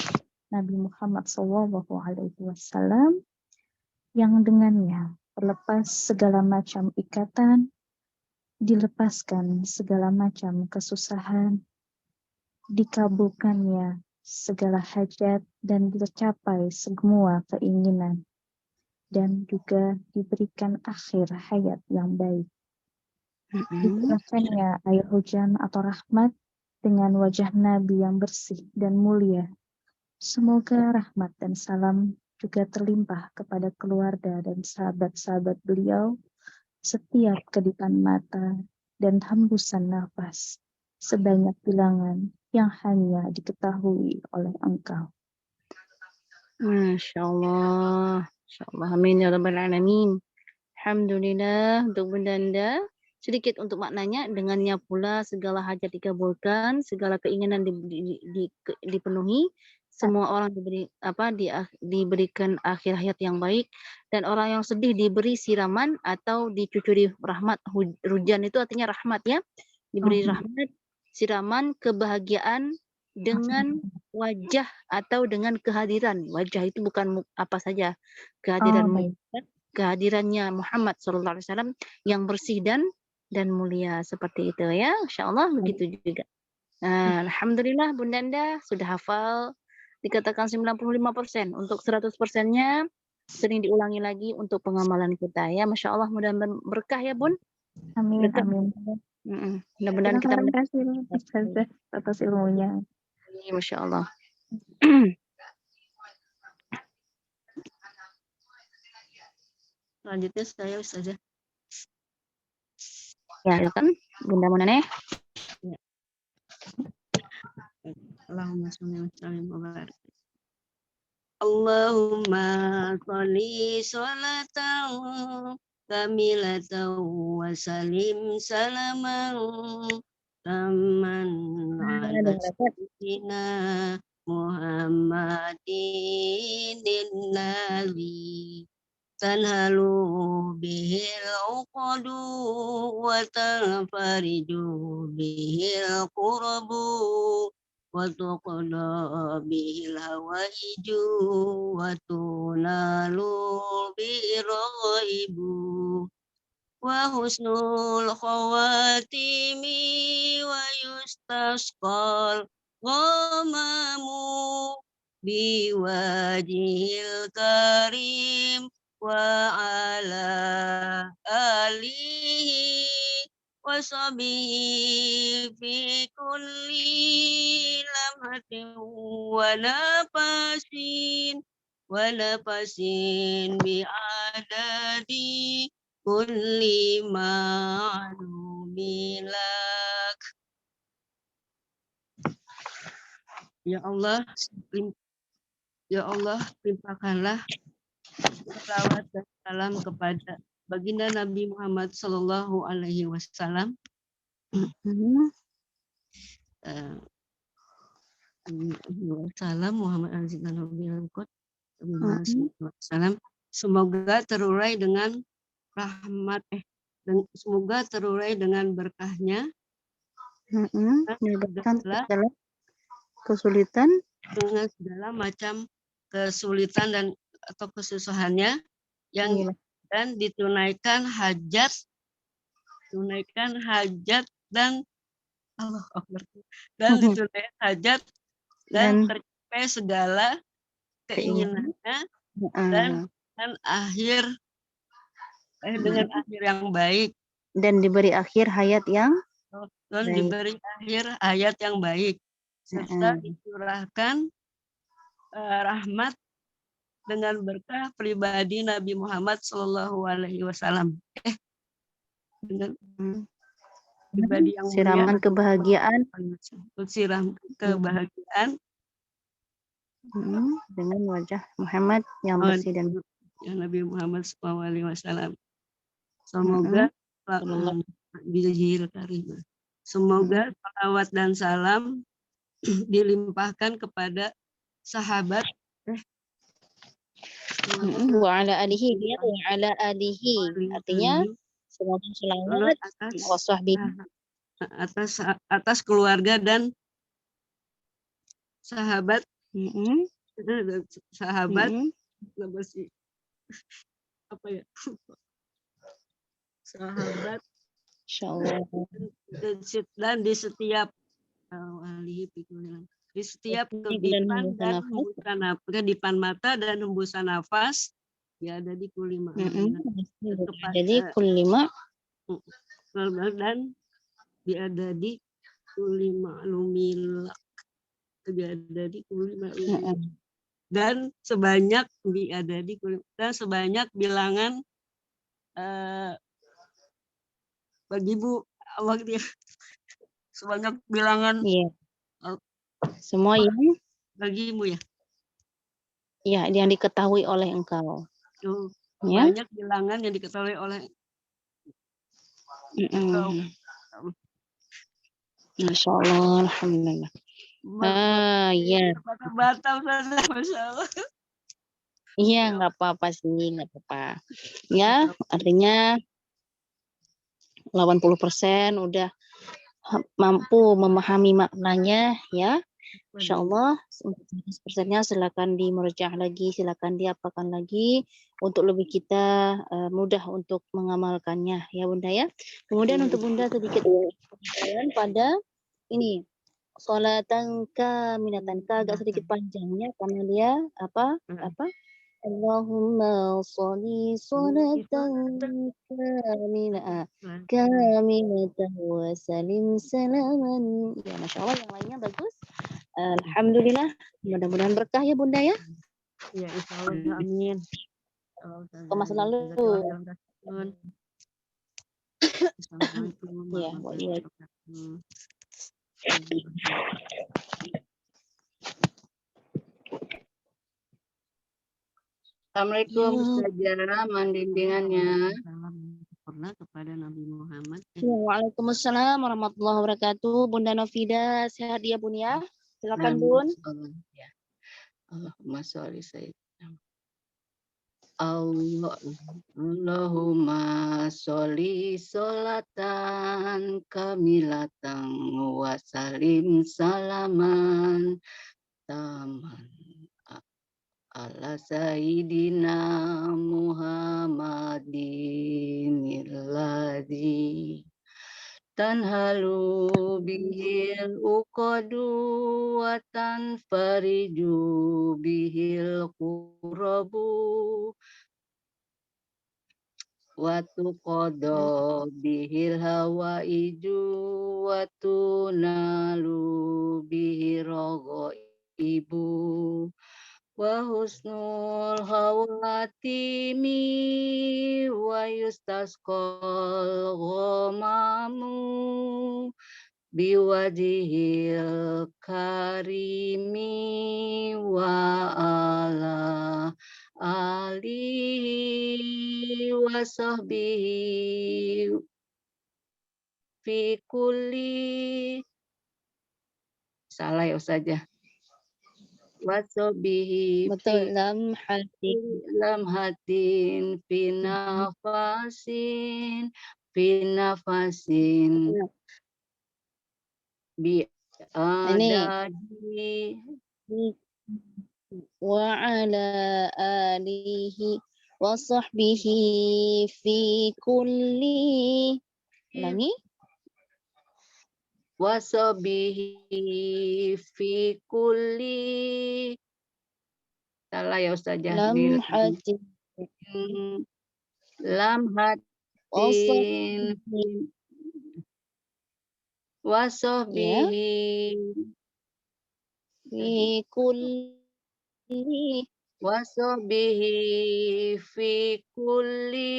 Nabi Muhammad SAW yang dengannya terlepas segala macam ikatan, dilepaskan segala macam kesusahan, dikabulkannya segala hajat dan tercapai semua keinginan, dan juga diberikan akhir hayat yang baik. Dicurahkannya air hujan atau rahmat dengan wajah Nabi yang bersih dan mulia. Semoga rahmat dan salam juga terlimpah kepada keluarga dan sahabat-sahabat beliau setiap kedipan mata dan hembusan nafas sebanyak bilangan yang hanya diketahui oleh Engkau. Masya Allah. Masya Allah. Amin ya Rabbal Alamin. Alhamdulillah untuk Bunda Anda. Sedikit untuk maknanya, dengannya pula segala hajat dikabulkan, segala keinginan dipenuhi, semua orang diberikan akhir hayat yang baik, dan orang yang sedih diberi siraman atau dicucuri rahmat. Hujan itu artinya rahmat ya, diberi rahmat, siraman, kebahagiaan dengan wajah atau dengan kehadiran. Wajah itu bukan apa saja, kehadiran kehadirannya Muhammad SAW yang bersih dan mulia seperti itu ya. Insyaallah begitu juga. Nah, alhamdulillah Bunda Anda sudah hafal, dikatakan 95%. Untuk 100%-nya sering diulangi lagi untuk pengamalan kita ya. Masya Allah, mudah-mudahan berkah ya Bun. Amin, Berkah. amin. Mudah-mudahan kita Terima kasih Ustazah atas ilmunya. Masya Allah. Selanjutnya saya Ustazah. Ya, silakan Bunda Munaneh. Allahumma sholli wa sallim wa barik. Allahumma sholli sholatan kamilatan wa salim salaman taman ala sayyidina Muhammadin nabi tanhalu bihil uqadu wa tanfariju bihil qurabu wa tuqda bihil hawaiju wa tunalu biraibu wa husnul khawatimi wa yustasqal ghamamu biwajhil karim wa ala alihi wa sahbihi fi kulli lamhatin wa nafasin bi'adadi kulli ma'lumilak. Ya Allah, limpahkanlah salawat dan salam kepada baginda Nabi Muhammad Sallallahu Alaihi Wasallam. Salam Muhammad Wasallam. Semoga terurai dengan rahmat, semoga terurai dengan berkahnya. Kesulitan dengan segala macam kesulitan dan atau kesusahannya yang dan ditunaikan hajat dan Allah Akbar dan ditunaikan hajat dan tercapai segala keinginannya dan akhir dengan akhir yang baik dan diberi akhir hayat yang diberi akhir hayat yang baik serta dicurahkan rahmat dengan berkah pribadi Nabi Muhammad Shallallahu Alaihi Wasallam. Dengan pribadi yang mulia, Siraman kebahagiaan siram kebahagiaan dengan wajah Muhammad yang bersih dan ya Nabi Muhammad SAW. Semoga bijil karim. Semoga salawat dan salam dilimpahkan kepada sahabat wa ala alihi, dia wa ala alihi artinya semoga selawat atas keluarga dan sahabat apa ya, sahabat insyaallah, dan di setiap kedipan dan hembusan nafas, kedipan mata dan hembusan nafas ya ada di kulima. Jadi kulima dan ada di kulima lumilak, ada di kulima dan sebanyak ada di kulima dan sebanyak bilangan bagi ibu waktu sebanyak bilangan semua yang bagimu ya. Ya, yang diketahui oleh engkau. Banyak bilangan yang diketahui oleh engkau. Masya Allah, alhamdulillah. Ya. Batal saja, Masya Allah. Iya, nggak apa-apa sih, nggak apa-apa. Ya, artinya 80% udah mampu memahami maknanya, ya. Insya Allah, 100%-nya silakan dimerjah lagi, silakan diapakan lagi untuk lebih kita mudah untuk mengamalkannya, ya Bunda ya. Kemudian untuk Bunda sedikit pada ini sholatan kamilatan, agak sedikit panjangnya karena dia apa Allahumma sholli sholatan kamilatan wa salim salaman. Ya, Masya Allah, yang lainnya bagus. Alhamdulillah, mudah-mudahan berkah ya Bunda ya. Ya, insya Allah, amin. Ke masa lalu. Assalamualaikum warahmatullahi wabarakatuh. Assalamualaikum Ustazah, bimbingannya. Salam sempurna kepada Nabi Muhammad. Waalaikumsalam warahmatullahi wabarakatuh. Bunda Novida, sehat ya Bun ya? Silakan Bun. Ya. Allahumma sholli sayyidina Allahumma sholli sholatan kamilatan wa salim salaman taman ala sayyidina Muhammadin alladzi tanhalu bihil uqadu wa tanfariju bihil qurabu wa tuqada bihil hawaiju wa tunalu bihil ibu wa husnul hawatimi wa yustasqal ghamamu biwajihil karimi wa ala alihi wa sahbihi fi kulli salah ya Ustazah wasobihi betul lam hatin finafasin bi adadi wa ala alihi wa sahbihi fi kulli ulangi wasobihi fi kulli salah ya Ustazah lam hatin wasobihi fi kulli Wasobihi fi kulli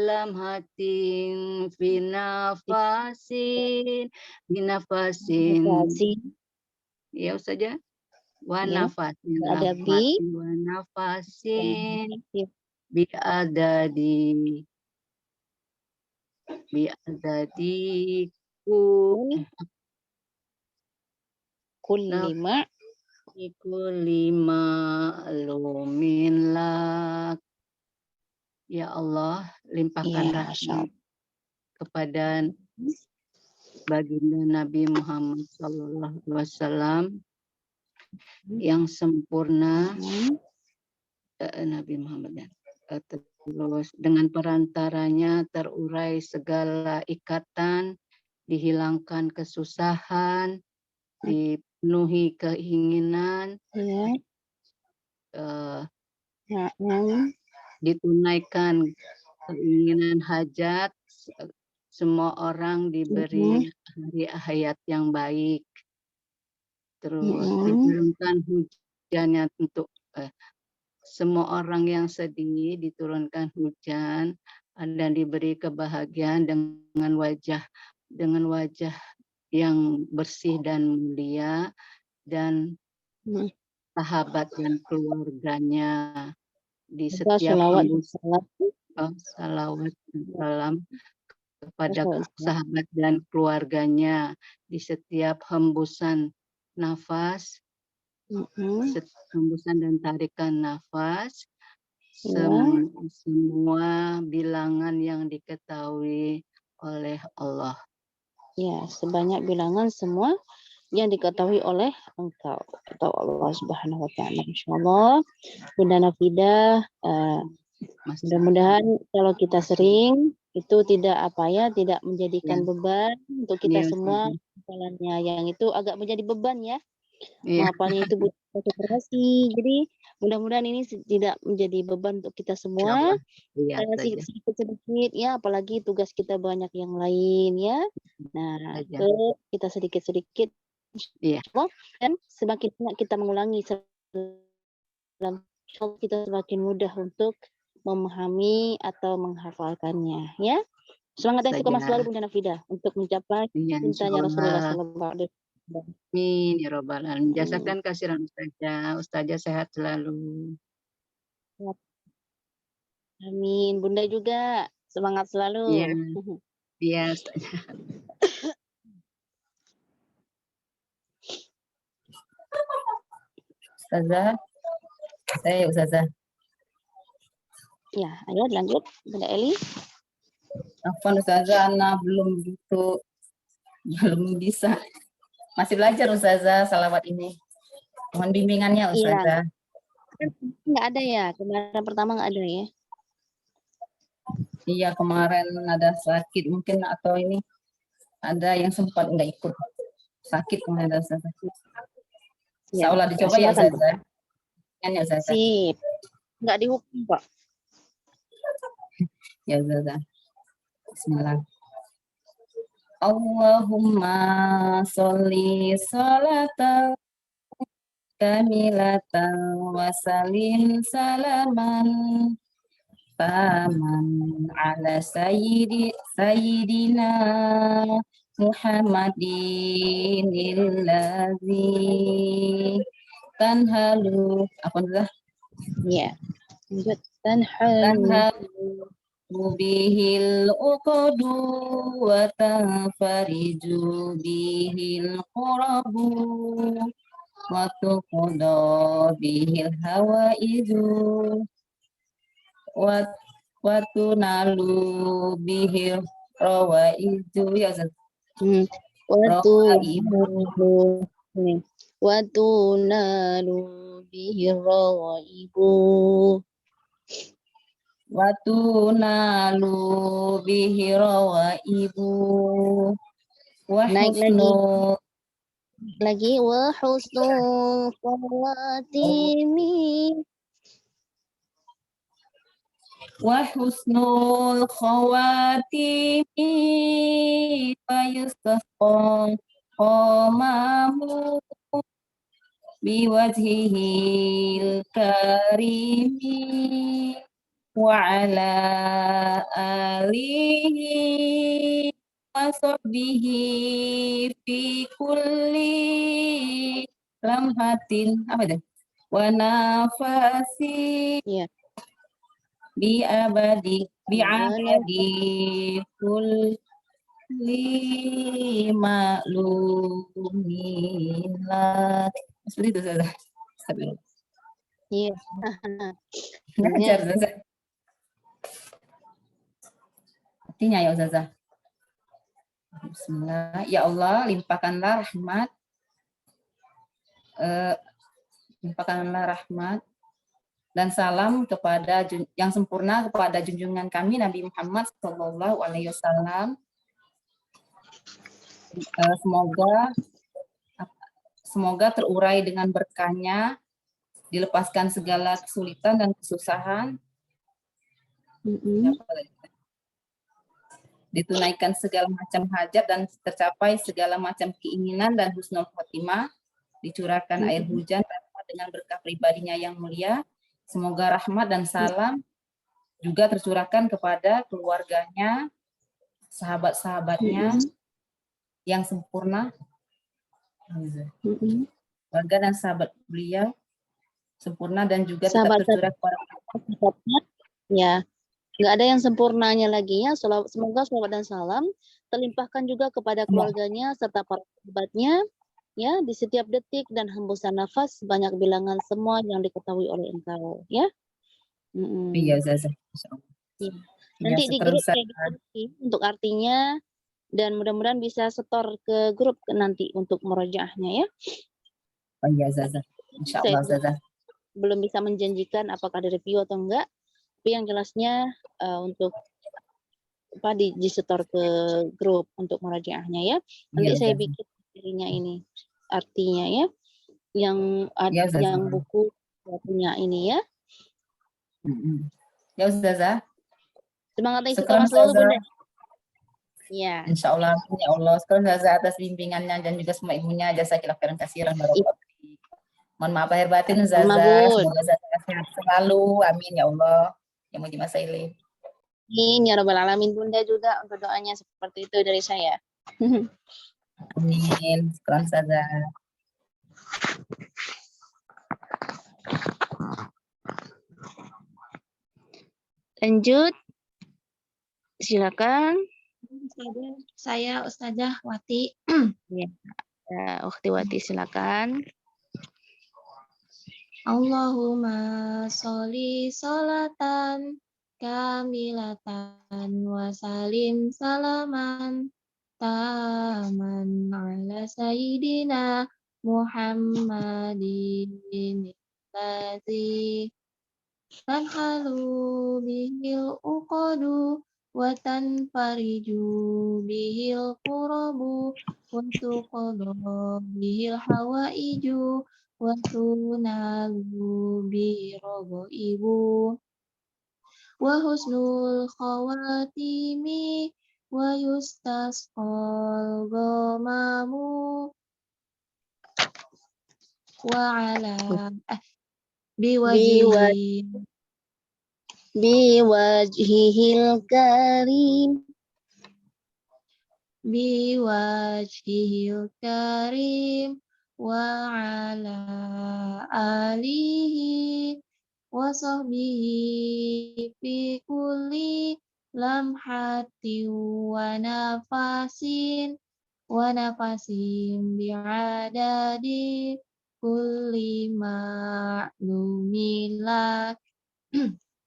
lamhatin fi nafasin binafasin. Ya saja. Wa Ya, nafasin ada lamhatin wa nafasin bi adadi kulli ma kulima lumin lak. Ya Allah, limpahkan Ya, Masya rahmat kepada baginda Nabi Muhammad SAW yang sempurna, Nabi Muhammad terus dengan perantaranya terurai segala ikatan, dihilangkan kesusahan, dipenuhi keinginan, ya. ditunaikan keinginan hajat, semua orang diberi hari hayat yang baik, terus diturunkan hujannya untuk semua orang yang sedih, diturunkan hujan dan diberi kebahagiaan dengan wajah yang bersih dan mulia, dan sahabat dan keluarganya di setiap salawat salam kepada sahabat dan keluarganya di setiap hembusan nafas, hembusan dan tarikan nafas, semua bilangan yang diketahui oleh Allah. Ya, sebanyak bilangan semua yang diketahui oleh Engkau atau Allah Subhanahu wa taala. Insyaallah Bunda Nafidah, mudah-mudahan kalau kita sering itu tidak tidak menjadikan beban untuk kita semua. Hafalannya yang itu agak menjadi beban ya. Menghafalnya itu butuh konsentrasi. Jadi mudah-mudahan ini tidak menjadi beban untuk kita semua. Sedikit-sedikit ya, apalagi tugas kita banyak yang lain ya. Nah, itu kita sedikit-sedikit dan semakin banyak kita mengulangi, kita semakin mudah untuk memahami atau menghafalkannya ya. Semangat dan istiqomah selalu Bunda Nafidah untuk mencapai cintanya Rasulullah SAW. Amin ya robbal alamin. Jazakan kasiran Ustazah. Ustazah sehat selalu. Amin. Bunda juga semangat selalu. Iya. Iya, Ustazah. Ustazah, saya Ustazah. Ya, ayo lanjut Bunda Eli. Afwan Ustazah, Ana belum bisa. Masih belajar Ustazah salawat ini. Mohon bimbingannya Ustazah. Nggak ada ya, kemarin pertama nggak ada ya. Iya, kemarin ada sakit mungkin atau ini ada yang sempat nggak ikut. Sakit kemarin ada Ustazah. Insyaallah dicoba ya Ustazah. Ya Ustazah. Sip. Nggak dihukum Pak. Ya Ustazah. Bismillah. Allahumma sholli sholatan kamilatan wa salim salaman taman ala sayyidina Muhammadin illazi tanhalu ya lanjut tanhalu bihil uqadu wa tanfariju bihil qurabu wa tuqda bihil hawaizu wa tunalu bihil rawaizu ya wa tunalu bihil rawaibu Watunalu bihi rawaibu wa naik husnu lagi wa husnul khawatimi fa yustasqa qamamu biwajhihil karimi wa ala alihi wa sahbihi fi kulli lamhatin apa itu? Wa nafasi Iya. bi abadi kulli ma'lumin lak. Seperti itu saja. Iya. Ngajar Zaza. Artinya ya Zaza. Bismillah. Ya Allah, limpahkanlah rahmat. Limpahkanlah rahmat dan salam kepada yang sempurna kepada junjungan kami Nabi Muhammad SAW. Semoga terurai dengan berkahnya, dilepaskan segala kesulitan dan kesusahan, ditunaikan segala macam hajat dan tercapai segala macam keinginan dan husnul khotimah, dicurahkan air hujan dengan berkah pribadinya yang mulia. Semoga rahmat dan salam juga tercurahkan kepada keluarganya, sahabat-sahabatnya yang sempurna, keluarga dan sahabat beliau sempurna dan juga tetap tercurah kepada ya. Nggak ada yang sempurnanya lagi ya. Semoga salawat dan salam terlimpahkan juga kepada keluarganya serta para sahabatnya ya di setiap detik dan hembusan nafas sebanyak bilangan semua yang diketahui oleh engkau ya. Iya Zaza. Ya. Nanti di grup saya bikin untuk artinya dan mudah-mudahan bisa setor ke grup nanti untuk murojaahnya ya. Oh iya Zaza. Insyaallah Zaza. Belum bisa menjanjikan apakah ada review atau enggak. Tapi yang jelasnya untuk disetor ke grup untuk murojaahnya ya. Nanti Ya, saya bikin dirinya ini artinya ya. Yang ya, yang buku punya ini ya. Ya Ustazah. Semangat istiqomah selalu Bunda. Ya. Insyaallah ya Allah. Sekarang Ustazah atas bimbingannya dan juga semua ilmunya jasakillah khairan katsiran barakallahu. Mohon maaf lahir batin Ustazah. Semoga Ustazah sehat selalu. Amin ya Allah. Yang muji masaili. Amin ya rabbal alamin. Bunda juga untuk doanya seperti itu dari saya. Amin. Sekarang Ustazah. Lanjut. Silakan. Saya Ustazah Wati. Ya, Ukhti Wati silakan. Allahumma sholli sholatan kamilatan wa salim salaman taman ala sayyidina Muhammadin allazi tanhalu bihil uqadu wa tanfariju bihil qurabu wa tuqadu bihil hawaiju wa tunalu bihi ibu wa husnul khawatimi wa yustasqal ghamamu wa ala biwajhihil karim wa ala alihi wa sahbihi fi kulli lamhati wa nafasin bi'adadi kulli ma'lumillah.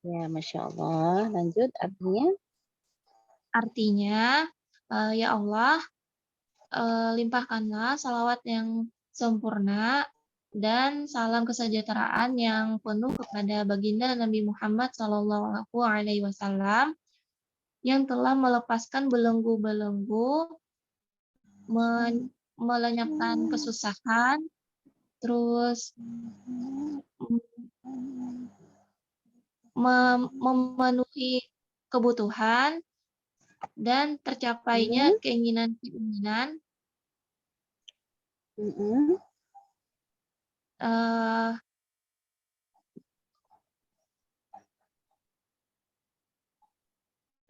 Ya, Masya Allah. Lanjut artinya? Artinya, ya Allah, limpahkanlah salawat yang sempurna dan salam kesejahteraan yang penuh kepada baginda Nabi Muhammad SAW yang telah melepaskan belenggu-belenggu, melenyapkan kesusahan, terus memenuhi kebutuhan dan tercapainya keinginan-keinginan eh,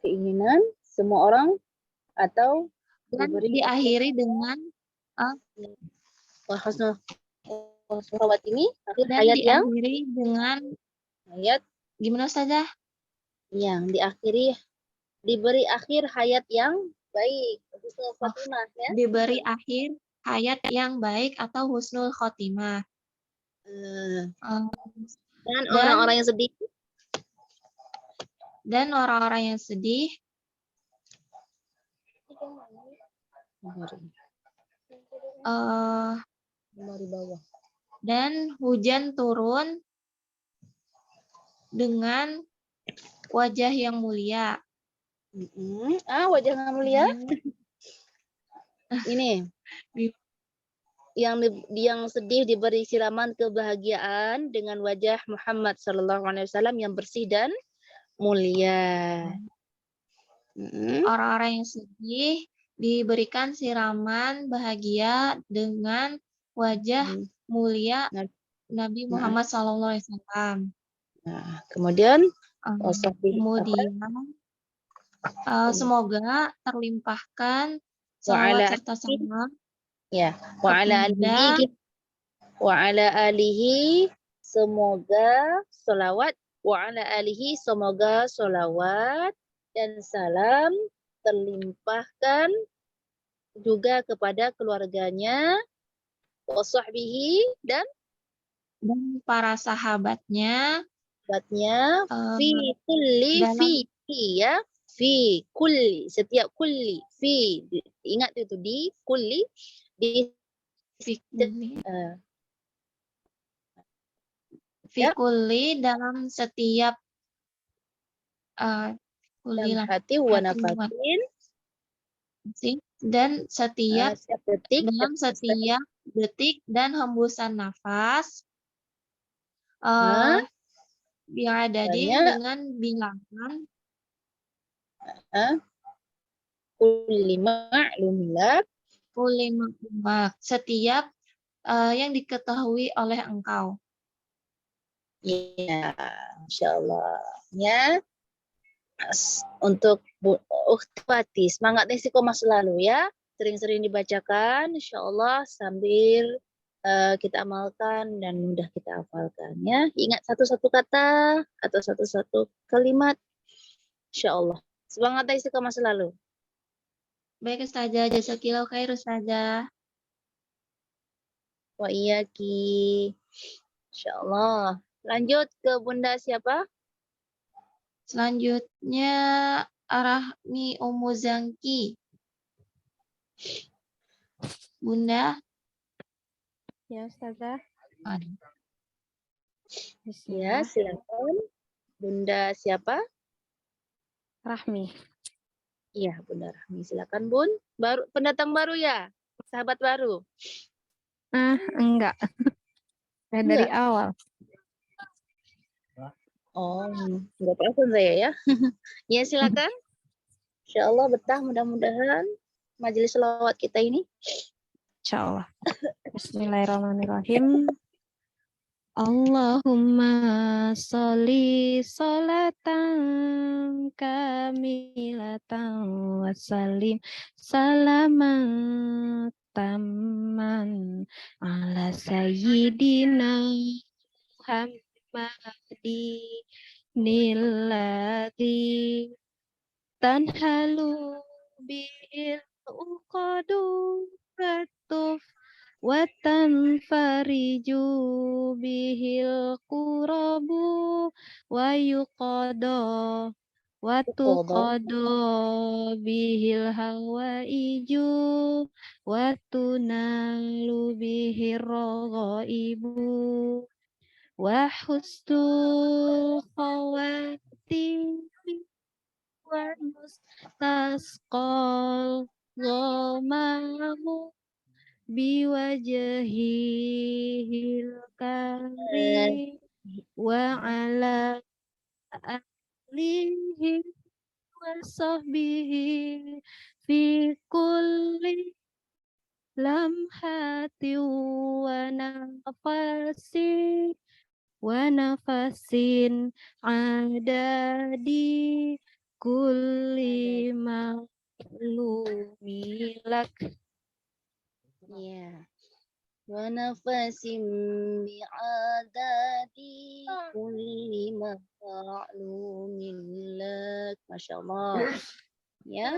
Keinginan semua orang atau dan diberi diakhiri dengan husnul khawat ini akhir dan hayat yang diakhiri dengan hayat gimana saja? yang diberi akhir hayat yang baik, husnul khotimah ya. Diberi akhir hayat yang baik atau husnul khotimah. Eh, Eh, Dan Dan- orang-orang yang sedih dan orang-orang yang sedih eh, di bawah. dan hujan turun dengan wajah yang mulia. Wajah yang mulia ini Di- yang sedih diberi siraman kebahagiaan dengan wajah Muhammad SAW yang bersih dan mulia. Orang-orang yang sedih diberikan siraman bahagia dengan wajah mulia Nabi Muhammad SAW. Nah, kemudian Kemudian semoga terlimpahkan Wa'ala salawat serta salam ya wa'ala alihi wa'ala alihi semoga salawat wa'ala alihi semoga salawat dan salam terlimpahkan juga kepada keluarganya wa sahbihi dan para sahabatnya fi kulli dalam- fi ya fi kulli setiap kulli fi ingat itu di kulli di fikuli dalam setiap kulli dalam lah, hati wa nafasin dan setiap detik dalam setiap detik dan hembusan nafas biadadi banyak. dengan bilangan kulli ma'lumillah setiap yang diketahui oleh engkau. ya insyaallah ya. Untuk Ukhti semangat istiqomah selalu ya, sering-sering dibacakan insyaallah sambil kita amalkan dan mudah kita hafalkan ya. Ingat satu-satu kata atau satu-satu kalimat insyaallah. Semangat istiqomah selalu. Baik Ustazah, jazakillahu khair Ustazah. Wa iyaki. Insyaallah. Lanjut ke Bunda siapa? Selanjutnya Arahmi Ummu Zangki. Bunda. Ya Ustazah. Ya, silakan. Bunda siapa? Rahmi. Iya, Bunda Rahmi. Silakan, Bun. Pendatang baru ya? Sahabat baru? Enggak. Dari awal. Oh, enggak telepon saya ya. Ya, silakan. Insyaallah betah mudah-mudahan majelis selawat kita ini. Insyaallah. Bismillahirrahmanirrahim. Allahumma sholli sholatan kamilatan wa sallim salaman tamman ala sayyidina Muhammadinilladzi tanhalu bil uqadu ratuf watan fariju bihil kurabu wa yuqada wa tuqada bihil hawaiju wa tunalu bihir raghaibu wa husnul khawatim wa mustasqal ghamamu biwajhihil karim wa ala alihi wa sahbihi fi kulli lamhati wa nafasin adadi kulli maklumilak. Ya. Wa nafasim bi'adadi kulli ma'lumin lak. Masya Allah. Ya,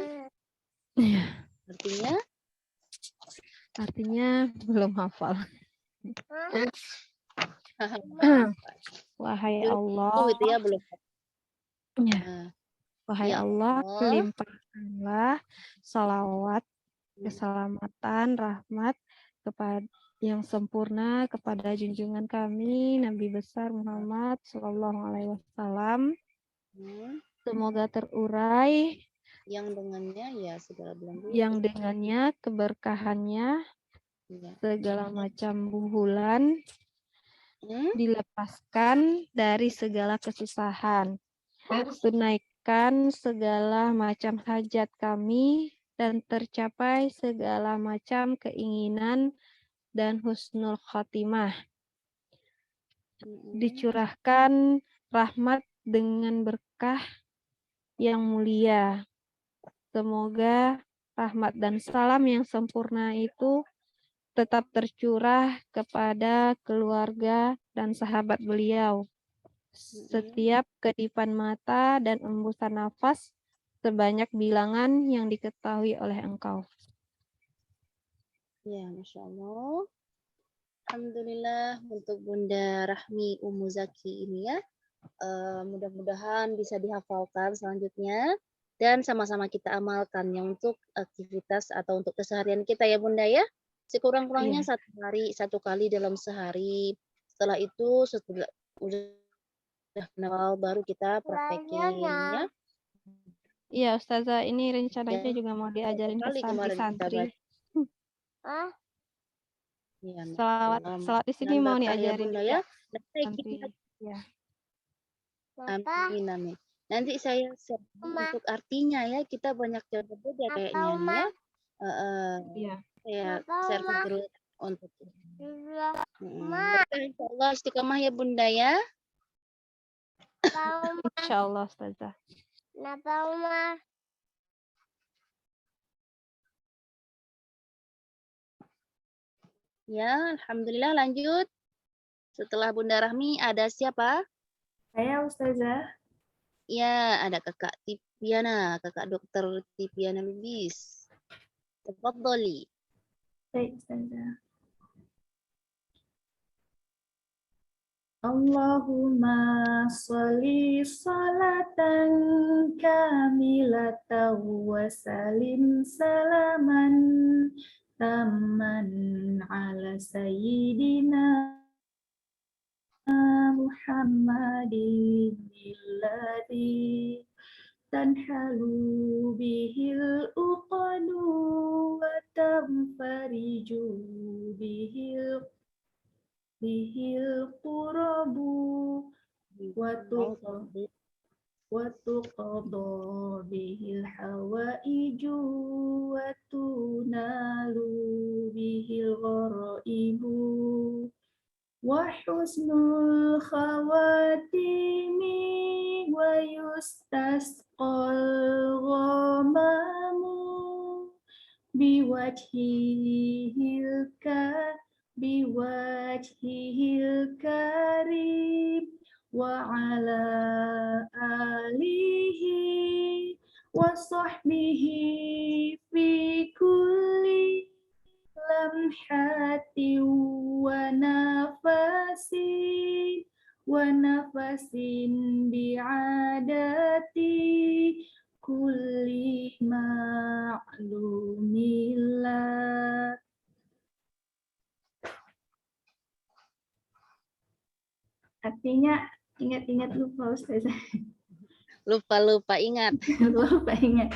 Ya, artinya artinya belum hafal. Wahai Allah, itu ya belum. ya, Nah, wahai ya Allah, Allah. limpahkanlah salawat, keselamatan, rahmat kepada yang sempurna kepada junjungan kami Nabi besar Muhammad Shallallahu Alaihi Wasallam. Hmm, Semoga terurai yang dengannya ya segala belenggu. yang dengannya keberkahannya Ya. segala macam buhulan Hmm, dilepaskan dari segala kesusahan. Tunaikan segala macam hajat kami dan tercapai segala macam keinginan dan husnul khotimah. Dicurahkan rahmat dengan berkah yang mulia. Semoga rahmat dan salam yang sempurna itu tetap tercurah kepada keluarga dan sahabat beliau. Setiap kedipan mata dan embusan nafas sebanyak bilangan yang diketahui oleh Engkau. ya, Masya Allah. Alhamdulillah untuk Bunda Rahmi Ummu Zaki ini ya. Mudah-mudahan bisa dihafalkan selanjutnya. Dan sama-sama kita amalkan yang untuk aktivitas atau untuk keseharian kita ya Bunda ya. Sekurang-kurangnya Iya. satu kali dalam sehari. Setelah itu setelah udah kenal baru kita praktekin ya. Iya, Ustazah, ini rencananya juga mau diajarin ke Kali kemarin kita santri-santri. Ya, Selawat di sini mau berkah ya diajarin Bunda juga ya. Nanti santri. kita Ya. amin, amin. Nanti saya share untuk artinya ya. Kita banyak yang berbeda kayaknya nih ya. Iya. Saya share terus untuk berkah insyaallah istiqomah ya Bunda ya. Insya Allah, Ustazah. Ya, alhamdulillah lanjut. Setelah Bunda Rahmi ada siapa? Saya Ustazah. Ya, ada Kakak Tipiana, Kakak Dokter Tipiana Lubis. Tafadhali. Baik Ustazah. Allahumma sholli salatan kamilatan wa salim salaman tamman ala sayyidina Muhammadin alladhi tanhalu bihil uqadu wa tanfariju bihil qurabu wa tuqadu bihil hawaiju wa tunalu bihil gharaibu wa husnul khawatimi wa yustasqal ghamamu biwajhihil karim wa ala alihi wa sahbihi fi kulli lamhati wa nafasin bi'adati kulli ma'lumillah. Artinya ingat-ingat lupa Ustazah. Lupa ingat. Lupa ingat.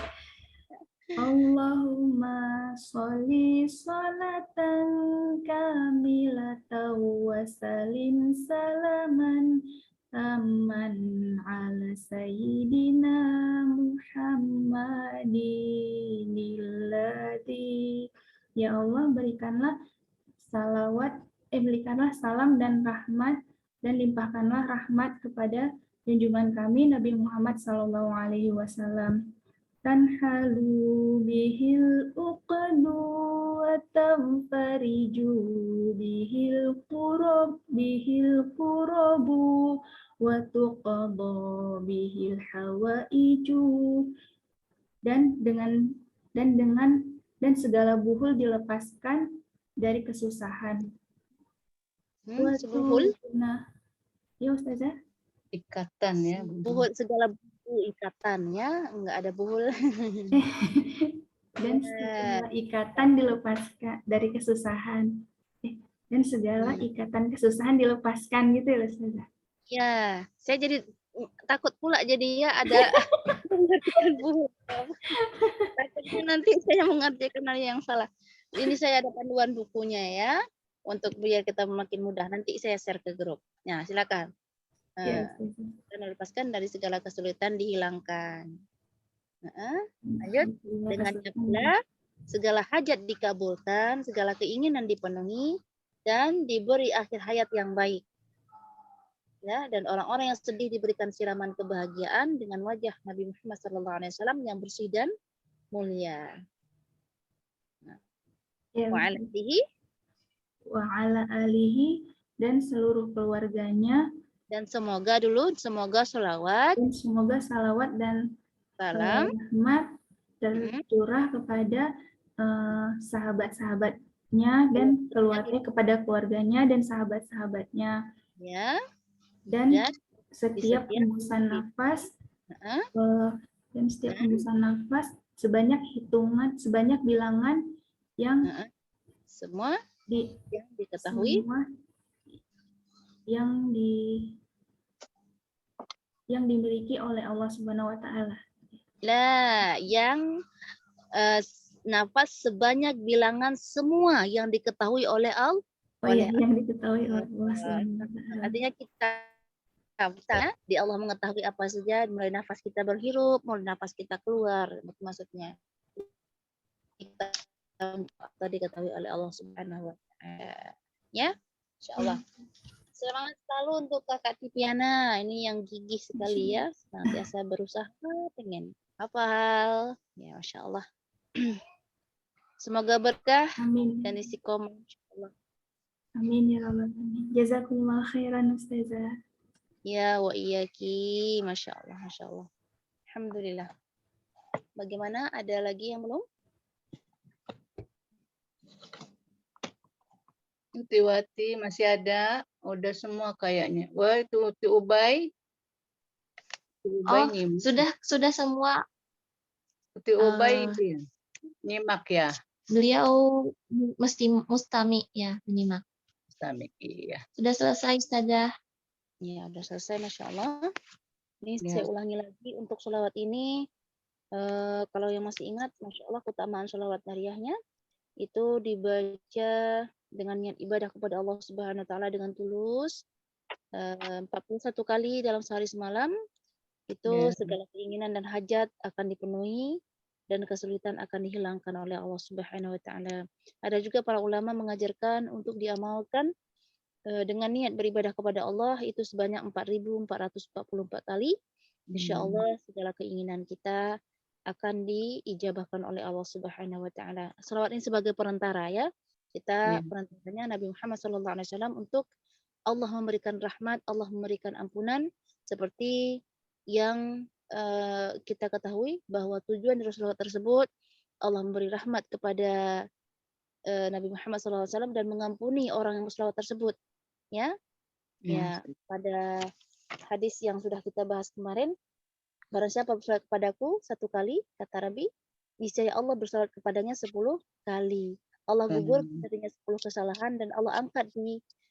Allahumma sholli sholatan kamilatan wa salim salaman tamman ala sayyidina Muhammadin alladhi Ya Allah, berikanlah salam dan rahmat dan limpahkanlah rahmat kepada junjungan kami Nabi Muhammad sallallahu alaihi wasallam. Tanhalu bihil uqadu wa tanfariju bihil qurabu wa tuqadha bihil hawaiju. Dan segala buhul dilepaskan dari kesusahan. Sebuhul, Nah, ya Ustazah. Ikatan ya. buhul segala buhul ikatan ya, enggak ada buhul. Dan segala ikatan dilepaskan dari kesusahan. Dan segala ikatan kesusahan dilepaskan gitu ya Ustazah. Ya, saya jadi takut pula jadi ya ada pengertian buhul. Takutnya nanti saya mengerjakan hal yang salah. Ini saya ada panduan bukunya ya, untuk biar kita makin mudah. Nanti saya share ke grup. Nah, silakan. Ya, Dan melepaskan dari segala kesulitan dihilangkan. Lanjut. Dengan pula segala hajat dikabulkan, segala keinginan dipenuhi, dan diberi akhir hayat yang baik. Ya, dan orang-orang yang sedih diberikan siraman kebahagiaan dengan wajah Nabi Muhammad SAW yang bersih dan mulia. Wa ala alihi dan seluruh keluarganya. Dan semoga salawat. Dan semoga salawat dan salam rahmat tercurah kepada sahabat-sahabatnya dan kepada keluarganya dan sahabat-sahabatnya. Ya. Dan setiap hembusan nafas sebanyak bilangan yang semua yang diketahui yang dimiliki oleh Allah Subhanahu wa taala. Lah, yang nafas sebanyak bilangan semua yang diketahui oleh Allah. Yang diketahui oleh Allah Subhanahu wa taala. Artinya kita di Allah mengetahui apa saja, mulai nafas kita berhirup, mulai nafas kita keluar, maksudnya kita diketahui oleh Allah Subhanahu wa taala. Ya, insyaallah. Semangat selalu untuk Kakak Tipiana, ini yang gigih sekali ya, senantiasa berusaha pengen hafal. Ya, Masya Allah. Semoga berkah dan istiqomah insyaallah. Amin ya rabbal alamin. Jazakumullah khairan Ustazah. Ya wa iyaki, Masya Allah, Masya Allah. Alhamdulillah. Bagaimana? Ada lagi yang belum? Tiwati masih ada, udah semua kayaknya. Wah itu Ubay. Ubay sudah semua. Ubay nyimak ya. Beliau mesti mustami ya, menyimak. Mustami, iya. Sudah selesai Ustazah. Ya, sudah selesai, Masya Allah. Ini saya ulangi lagi untuk sholawat ini. Kalau yang masih ingat, Masya Allah, keutamaan sholawat nariyahnya itu dibaca dengan niat ibadah kepada Allah Subhanahu wa taala dengan tulus 41 kali dalam sehari semalam. Itu segala keinginan dan hajat akan dipenuhi dan kesulitan akan dihilangkan oleh Allah Subhanahu wa taala. Ada juga para ulama mengajarkan untuk diamalkan dengan niat beribadah kepada Allah itu sebanyak 4.444 kali. Insya Allah segala keinginan kita akan diijabahkan oleh Allah Subhanahu wa taala. Salawat ini sebagai perantara ya. Kita perantaranya Nabi Muhammad SAW untuk Allah memberikan rahmat, Allah memberikan ampunan seperti yang kita ketahui bahwa tujuan dari salawat tersebut Allah memberi rahmat kepada Nabi Muhammad SAW dan mengampuni orang yang bersalawat tersebut. Ya, pada hadis yang sudah kita bahas kemarin, barang siapa bersalawat kepadaku 1 kali, kata Nabi, niscaya Allah bersalawat kepadanya 10 kali. Allah gugur darinya 10 kesalahan dan Allah angkat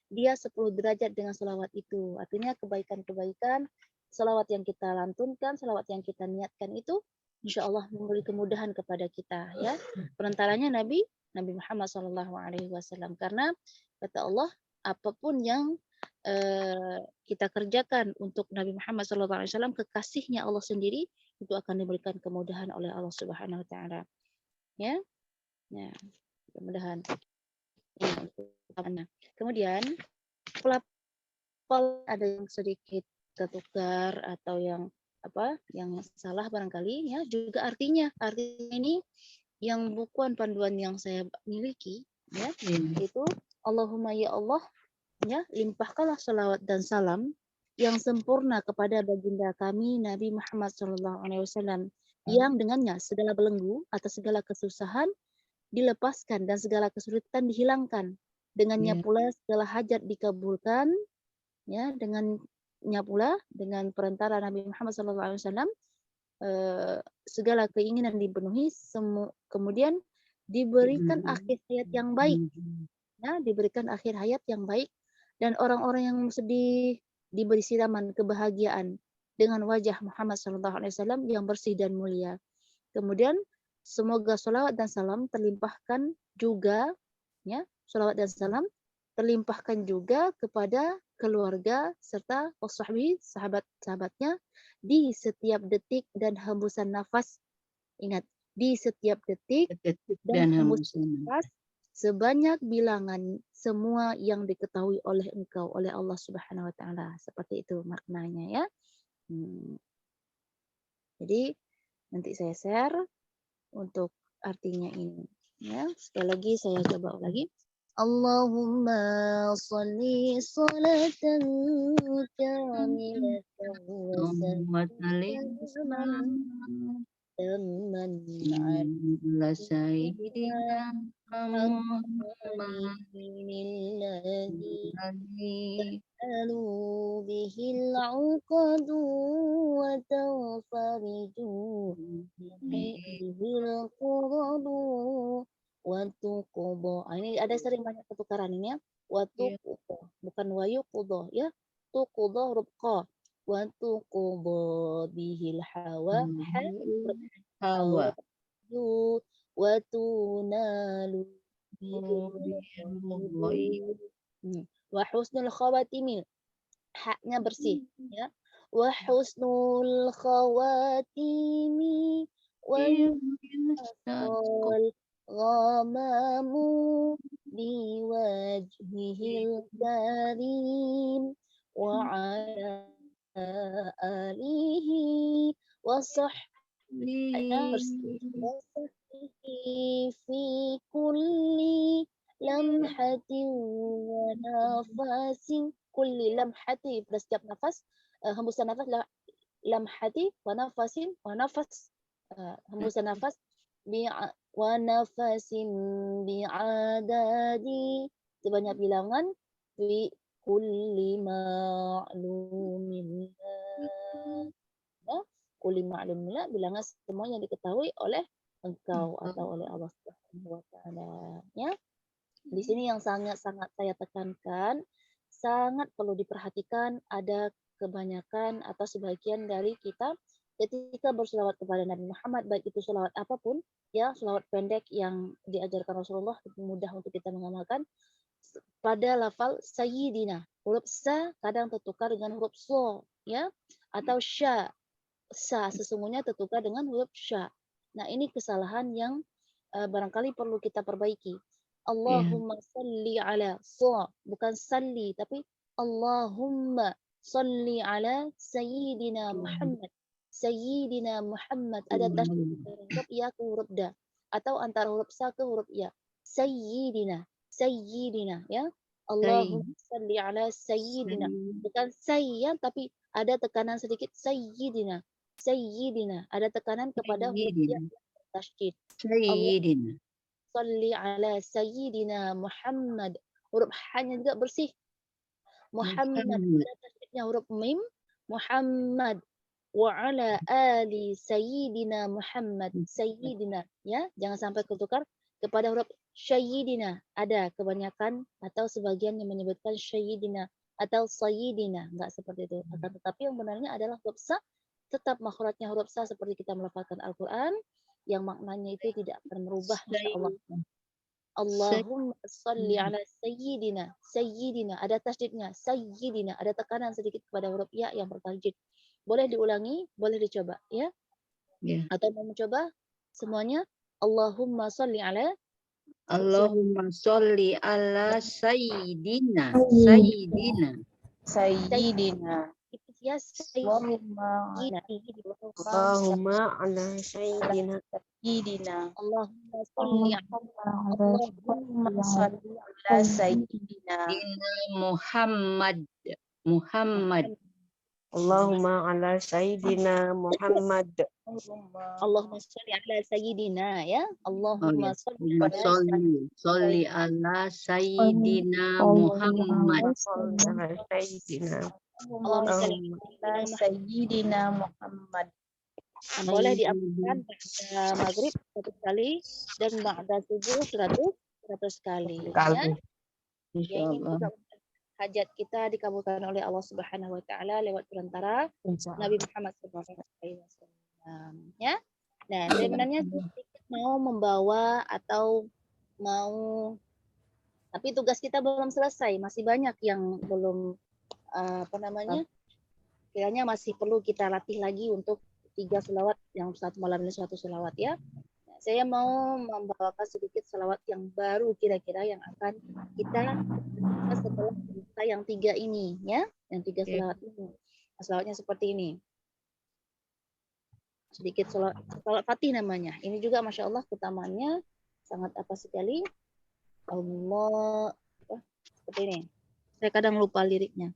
dia 10 derajat dengan salawat itu. Artinya kebaikan-kebaikan, salawat yang kita lantunkan, salawat yang kita niatkan itu, insya Allah memberi kemudahan kepada kita. Ya, perantaranya Nabi Muhammad SAW. Karena kata Allah, apapun yang kita kerjakan untuk Nabi Muhammad SAW, kekasihnya Allah sendiri itu akan diberikan kemudahan oleh Allah Subhanahu wa taala. Ya. Mudah-mudahan. Ya, kemudian pelafal ada yang sedikit tertukar atau yang yang salah barangkali ya, juga artinya ini yang bukuan panduan yang saya miliki ya, itu Allahumma ya Allah ya, limpahkanlah salawat dan salam yang sempurna kepada baginda kami Nabi Muhammad SAW, yang dengannya segala belenggu atau segala kesusahan dilepaskan dan segala kesulitan dihilangkan. Dengannya pula segala hajat dikabulkan, ya, dengannya pula dengan perantara Nabi Muhammad SAW segala keinginan dipenuhi, kemudian diberikan akhir hayat yang baik, ya, diberikan akhir hayat yang baik, dan orang-orang yang sedih diberi siraman kebahagiaan dengan wajah Muhammad SAW yang bersih dan mulia. Kemudian semoga sholawat dan salam terlimpahkan juga, ya, sholawat dan salam terlimpahkan juga kepada keluarga serta wasahbi, sahabat-sahabatnya di setiap detik dan hembusan nafas. Ingat, di setiap detik dan hembusan nafas, sebanyak bilangan semua yang diketahui oleh engkau, oleh Allah Subhanahu wa Ta'ala. Seperti itu maknanya ya. Jadi nanti saya share untuk artinya ini. Ya, sekali lagi saya coba lagi. Allahumma salli salatan kamilatan wa salaman ala sayyidina تسألوا به العقد وتنفرج به القرب وتقضى. Ini ada sering banyak pertukaran ini ya. Watuqضى, bukan wayuqضى ya. Tuqضى rubqa. Watuqضى bihil hawa watunalu wa husnul khawatimi, haknya bersih ya. Wa husnul khawatimi wal ghamamu biwajhihil karim wa ala alihi wa sahbihi fi kulli lamhatin wa nafasin, kulli lamhati pada setiap nafas, hembusan nafas lamhati wa nafasin wa nafas, hembusan nafas wa nafasin bi'adadi, sebanyak bilangan fi kulli ma'lumin, ya, kulli ma'lumin, bilangan semua yang diketahui oleh engkau atau oleh Allah Subhanahu wa Ta'ala ya. Di sini yang sangat-sangat saya tekankan, sangat perlu diperhatikan, ada kebanyakan atau sebagian dari kita ketika berselawat kepada Nabi Muhammad, baik itu selawat apapun ya, selawat pendek yang diajarkan Rasulullah mudah untuk kita mengamalkan, pada lafal sayyidina, huruf sa kadang tertukar dengan huruf so ya, atau sya, sa sesungguhnya tertukar dengan huruf sya. Nah, ini kesalahan yang barangkali perlu kita perbaiki. Allahumma salli ala, so bukan salli, tapi Allahumma salli ala sayyidina Muhammad. Sayyidina Muhammad, ada tasydid huruf ya ke huruf da, atau antara huruf sa ke huruf ya. Sayyidina, sayyidina ya. Allahumma salli ala sayyidina, bukan sayya tapi ada tekanan sedikit, sayyidina. Sayyidina, ada tekanan kepada huruf ya tasydid. Sayyidina. Salli ala sayyidina Muhammad, huruf hanya juga bersih. Muhammad, ada tasydidnya huruf mim, Muhammad. Wa ala ali sayyidina Muhammad, sayyidina ya, jangan sampai ketukar kepada huruf sayyidina. Ada kebanyakan atau sebagian yang menyebutkan sayyidina atau sayyidina, enggak seperti itu. Akan tetapi yang benarnya adalah huruf sa, tetap makhrajnya huruf sa seperti kita melafalkan Al-Qur'an, yang maknanya itu tidak akan merubah insyaallah. Allahumma salli ala sayyidina, sayyidina ada tasydidnya, sayyidina ada tekanan sedikit kepada huruf ya yang bertasydid. Boleh diulangi, boleh dicoba ya. Atau mau mencoba semuanya, Allahumma salli ala Allahumma sholli ala sayyidina. Sayyidina. Sayyidina. Ya, Allahumma Allahumma ala sayyidina. Sayyidina. Allahumma sholli Allahumma salli ala Sayyidina. Dina Muhammad. Muhammad. Allahumma ala sayyidina Muhammad. Allahumma sholli ala sayyidina ya. Allahumma sholli Allahumma ala sholli ala sayyidina Muhammad. Ala sayyidina. Allahumma sholli ala Sayyidina Muhammad. boleh diamalkan pada maghrib 1 kali dan ba'da subuh 100 kali. Ya. Ya, ini juga hajat kita dikabulkan oleh Allah Subhanahu wa taala lewat perantara Nabi Muhammad SAW. Ya. Nah, sebenarnya sedikit mau membawa atau mau, tapi tugas kita belum selesai, masih banyak yang belum kiranya masih perlu kita latih lagi untuk 3 selawat yang satu malam ini 1 selawat ya. Saya mau membawakan sedikit selawat yang baru kira-kira yang akan kita setelah kita yang 3 ini ya, yang 3 selawat ini. Selawatnya seperti ini. Sedikit selawat Fatih namanya. Ini juga Masya Allah keutamaannya sangat apa sekali. Allah seperti ini. Saya kadang lupa liriknya.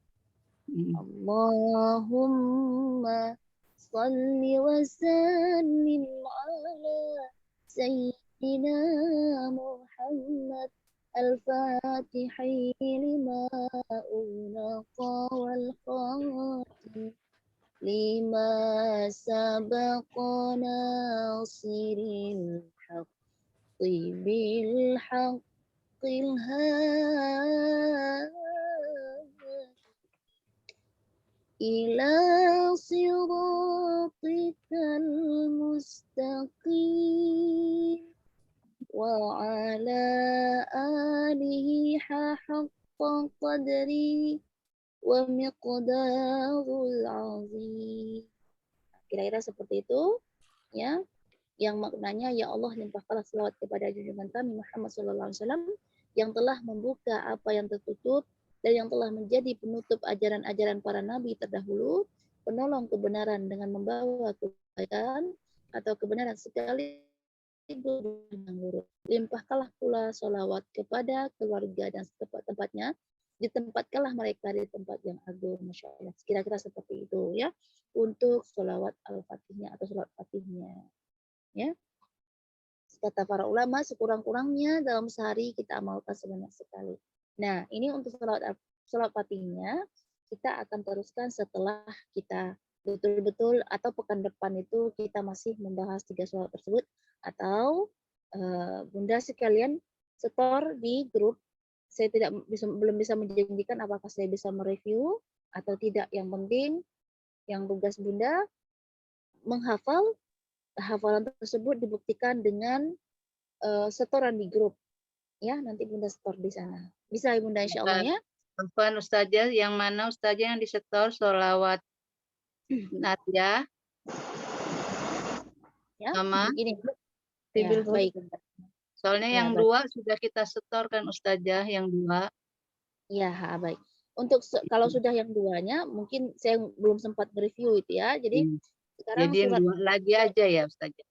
Allahumma salli wa sallim ala Sayyidina Muhammad al-Fatihi lima unaqa wal khatim lima sabaqa nasiril haqqi bil haqqil ila siratikal mustaqim wa ala alihi haqqa qadri wa miqdarul azim. Kira-kira seperti itu ya, yang maknanya ya Allah limpahkanlah selawat kepada junjungan kami Muhammad SAW yang telah membuka apa yang tertutup dan yang telah menjadi penutup ajaran-ajaran para nabi terdahulu, penolong kebenaran dengan membawa kebaikan atau kebenaran sekaligus yang lurus. Limpahkanlah pula sholawat kepada keluarga dan tempat-tempatnya, ditempatkanlah mereka di tempat yang agung, Masya Allah. Kira-kira seperti itu ya, untuk sholawat al-fatihnya atau sholawat fatihnya. Ya. Kata para ulama, sekurang-kurangnya dalam sehari kita amalkan sebanyak sekali. Nah, ini untuk sholawat fatihnya kita akan teruskan setelah kita betul-betul atau pekan depan itu kita masih membahas 3 sholawat tersebut, atau Bunda sekalian setor di grup. Saya belum bisa menjanjikan apakah saya bisa mereview atau tidak. Yang penting yang tugas Bunda menghafal, hafalan tersebut dibuktikan dengan setoran di grup. Ya, nanti Bunda setor di sana. Bisa ya Bunda insya Allah ya. Afwan Ustazah, yang mana Ustazah yang disetor sholawat Nadia? Ya, sama begini. Ya, Baik. Soalnya Ya, yang baik. 2 sudah kita setorkan Ustazah, yang 2. Ya, baik. Untuk kalau sudah yang 2-nya mungkin saya belum sempat review itu ya. Jadi sekarang Jadi yang 2 lagi aja ya Ustazah.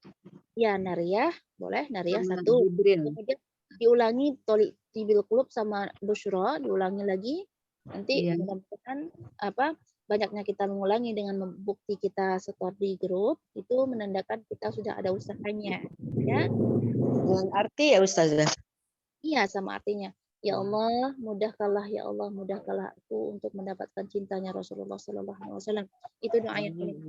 ya Nariyah, boleh Nariyah Sama 1. Jibril. Kemudian diulangi Tibil Klub sama Busyra, diulangi lagi. Nanti mudah-mudahan banyaknya kita mengulangi dengan bukti kita setor di grup, itu menandakan kita sudah ada usahanya. Ya. Dengan arti ya Ustazah? Iya, sama artinya. Ya Allah, mudahkanlah ya Allah, mudahkanlah aku untuk mendapatkan cintanya Rasulullah SAW. Itu doa yang paling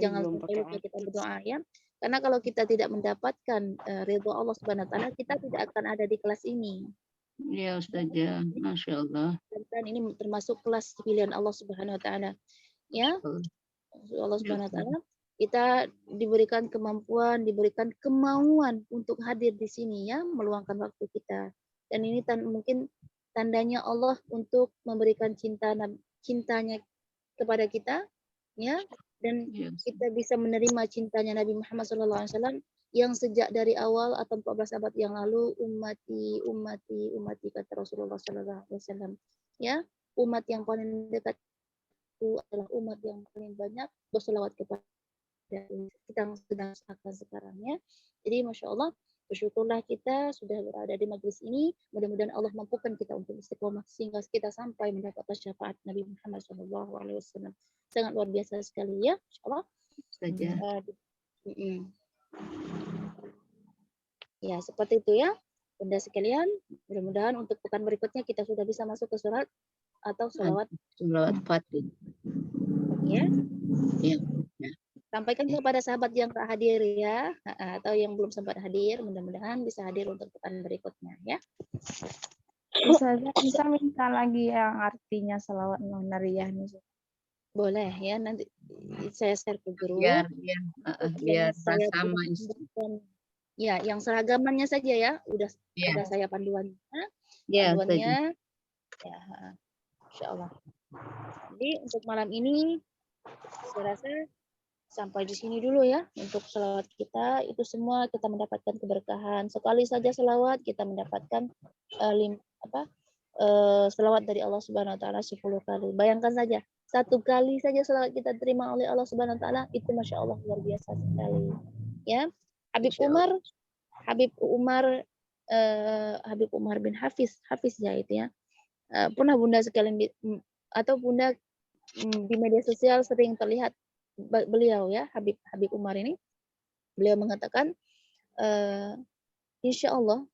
jangan sampai lupa kita berdoa ya. Karena kalau kita tidak mendapatkan ridho Allah Subhanahu wa taala, kita tidak akan ada di kelas ini. Ya Ustazah, Masya Allah. Dan ini termasuk kelas pilihan Allah Subhanahu wa taala. Ya. Allah Subhanahu wa taala, kita diberikan kemampuan, diberikan kemauan untuk hadir di sini ya, meluangkan waktu kita. Dan ini mungkin tandanya Allah untuk memberikan cintanya kepada kita ya, dan kita bisa menerima cintanya Nabi Muhammad SAW yang sejak dari awal atau 14 abad yang lalu, ummati, ummati, ummati, kata Rasulullah Sallallahu Alaihi Wasallam. Ya, umat yang paling dekat itu adalah umat yang paling banyak berselawat kepada kita yang sedang akan sekarang ya. Jadi Masya Allah, bersyukurlah kita sudah berada di majlis ini. Mudah-mudahan Allah mampukan kita untuk istiqomah sehingga kita sampai mendapatkan syafaat Nabi Muhammad SAW. Sangat luar biasa sekali ya, Masya Allah. Saja. Ya, seperti itu ya, Bunda sekalian. Mudah-mudahan untuk pekan berikutnya kita sudah bisa masuk ke surat atau sholawat Fatih. ya. Ya. Sampaikan kepada sahabat yang tak hadir ya, atau yang belum sempat hadir, mudah-mudahan bisa hadir untuk pekan berikutnya ya. Bisa minta lagi yang artinya salawat nunariyah nih. Boleh ya, nanti saya share ke grup. Biar sama. Ya, yang seragamannya saja ya, udah saya panduannya. Panduannya ya, Insya Allah. Jadi untuk malam ini saya rasa sampai di sini dulu ya untuk selawat kita. Itu semua kita mendapatkan keberkahan. Sekali saja selawat kita mendapatkan selawat dari Allah Subhanahu Wa Taala 10 kali. Bayangkan saja, 1 kali saja selawat kita terima oleh Allah Subhanahu Wa Taala, itu Masya Allah luar biasa sekali. Ya, Habib Umar bin Hafiz ya itu ya. Pernah Bunda sekalian atau Bunda di media sosial sering terlihat beliau ya, Habib Umar ini, beliau mengatakan insya Allah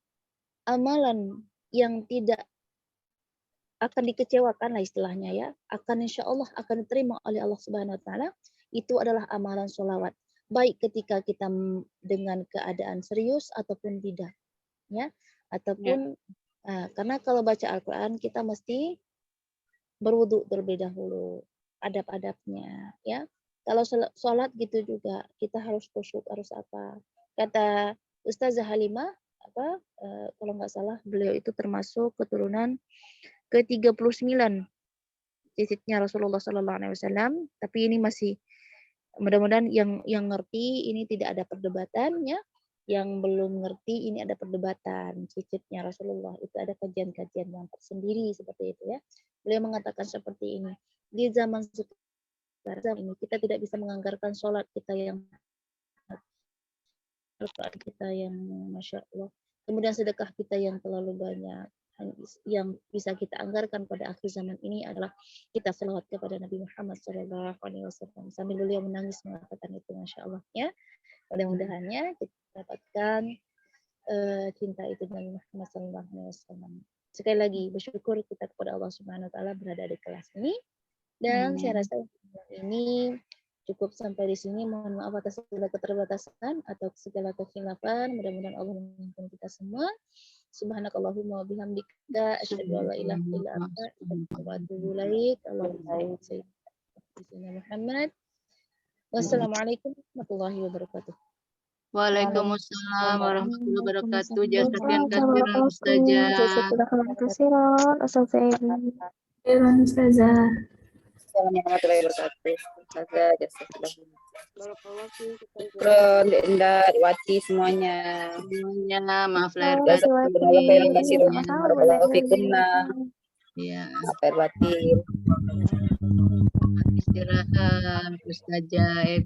amalan yang tidak akan dikecewakan lah istilahnya ya, akan insya Allah akan diterima oleh Allah Subhanahu Wa Taala, itu adalah amalan sholawat, baik ketika kita dengan keadaan serius ataupun tidak ya, ataupun karena kalau baca Al-Quran kita mesti berwudu terlebih dahulu, adab-adabnya ya. Kalau sholat gitu juga kita harus khusyuk, harus apa, kata Ustazah Halimah kalau nggak salah beliau itu termasuk keturunan ke-39 cicitnya Rasulullah Sallallahu Alaihi Wasallam. Tapi ini masih, mudah-mudahan yang ngerti ini tidak ada perdebatan ya. Yang belum ngerti ini ada perdebatan. Cicitnya Rasulullah itu ada kajian-kajian yang tersendiri seperti itu ya. Beliau mengatakan seperti ini, di zaman sekarang ini kita tidak bisa menganggarkan sholat kita yang Masya Allah, kemudian sedekah kita yang terlalu banyak. Yang bisa kita anggarkan pada akhir zaman ini adalah kita selawat kepada Nabi Muhammad SAW. Sambil beliau menangis mengatakan itu, Masya Allah ya. Mudah-mudahannya kita dapatkan cinta itu Nabi Muhammad SAW. Sekali lagi bersyukur kita kepada Allah Subhanahu Wa Taala berada di kelas ini, dan saya rasa ini cukup sampai di sini. Mohon maaf atas segala keterbatasan atau segala kekhilafan. Mudah-mudahan Allah mengampuni kita semua. Subhanakallahumma wa bihamdika asyhadu an la ilaha illa anta astaghfiruka wa atubu ilaik. Allahumma shalli ala sayyidina Muhammad. Wassalamualaikum warahmatullahi wabarakatuh. Waalaikumsalam warahmatullahi wabarakatuh. Jazakallahu khairan Ustazah. Ustazah. Assalamualaikum warahmatullahi wabarakatuh. Ustazah, jazakallahu khairan. Indah, Wati semuanya. Maaf lahir batin. Ya. Wati. Istirahat Ustazah.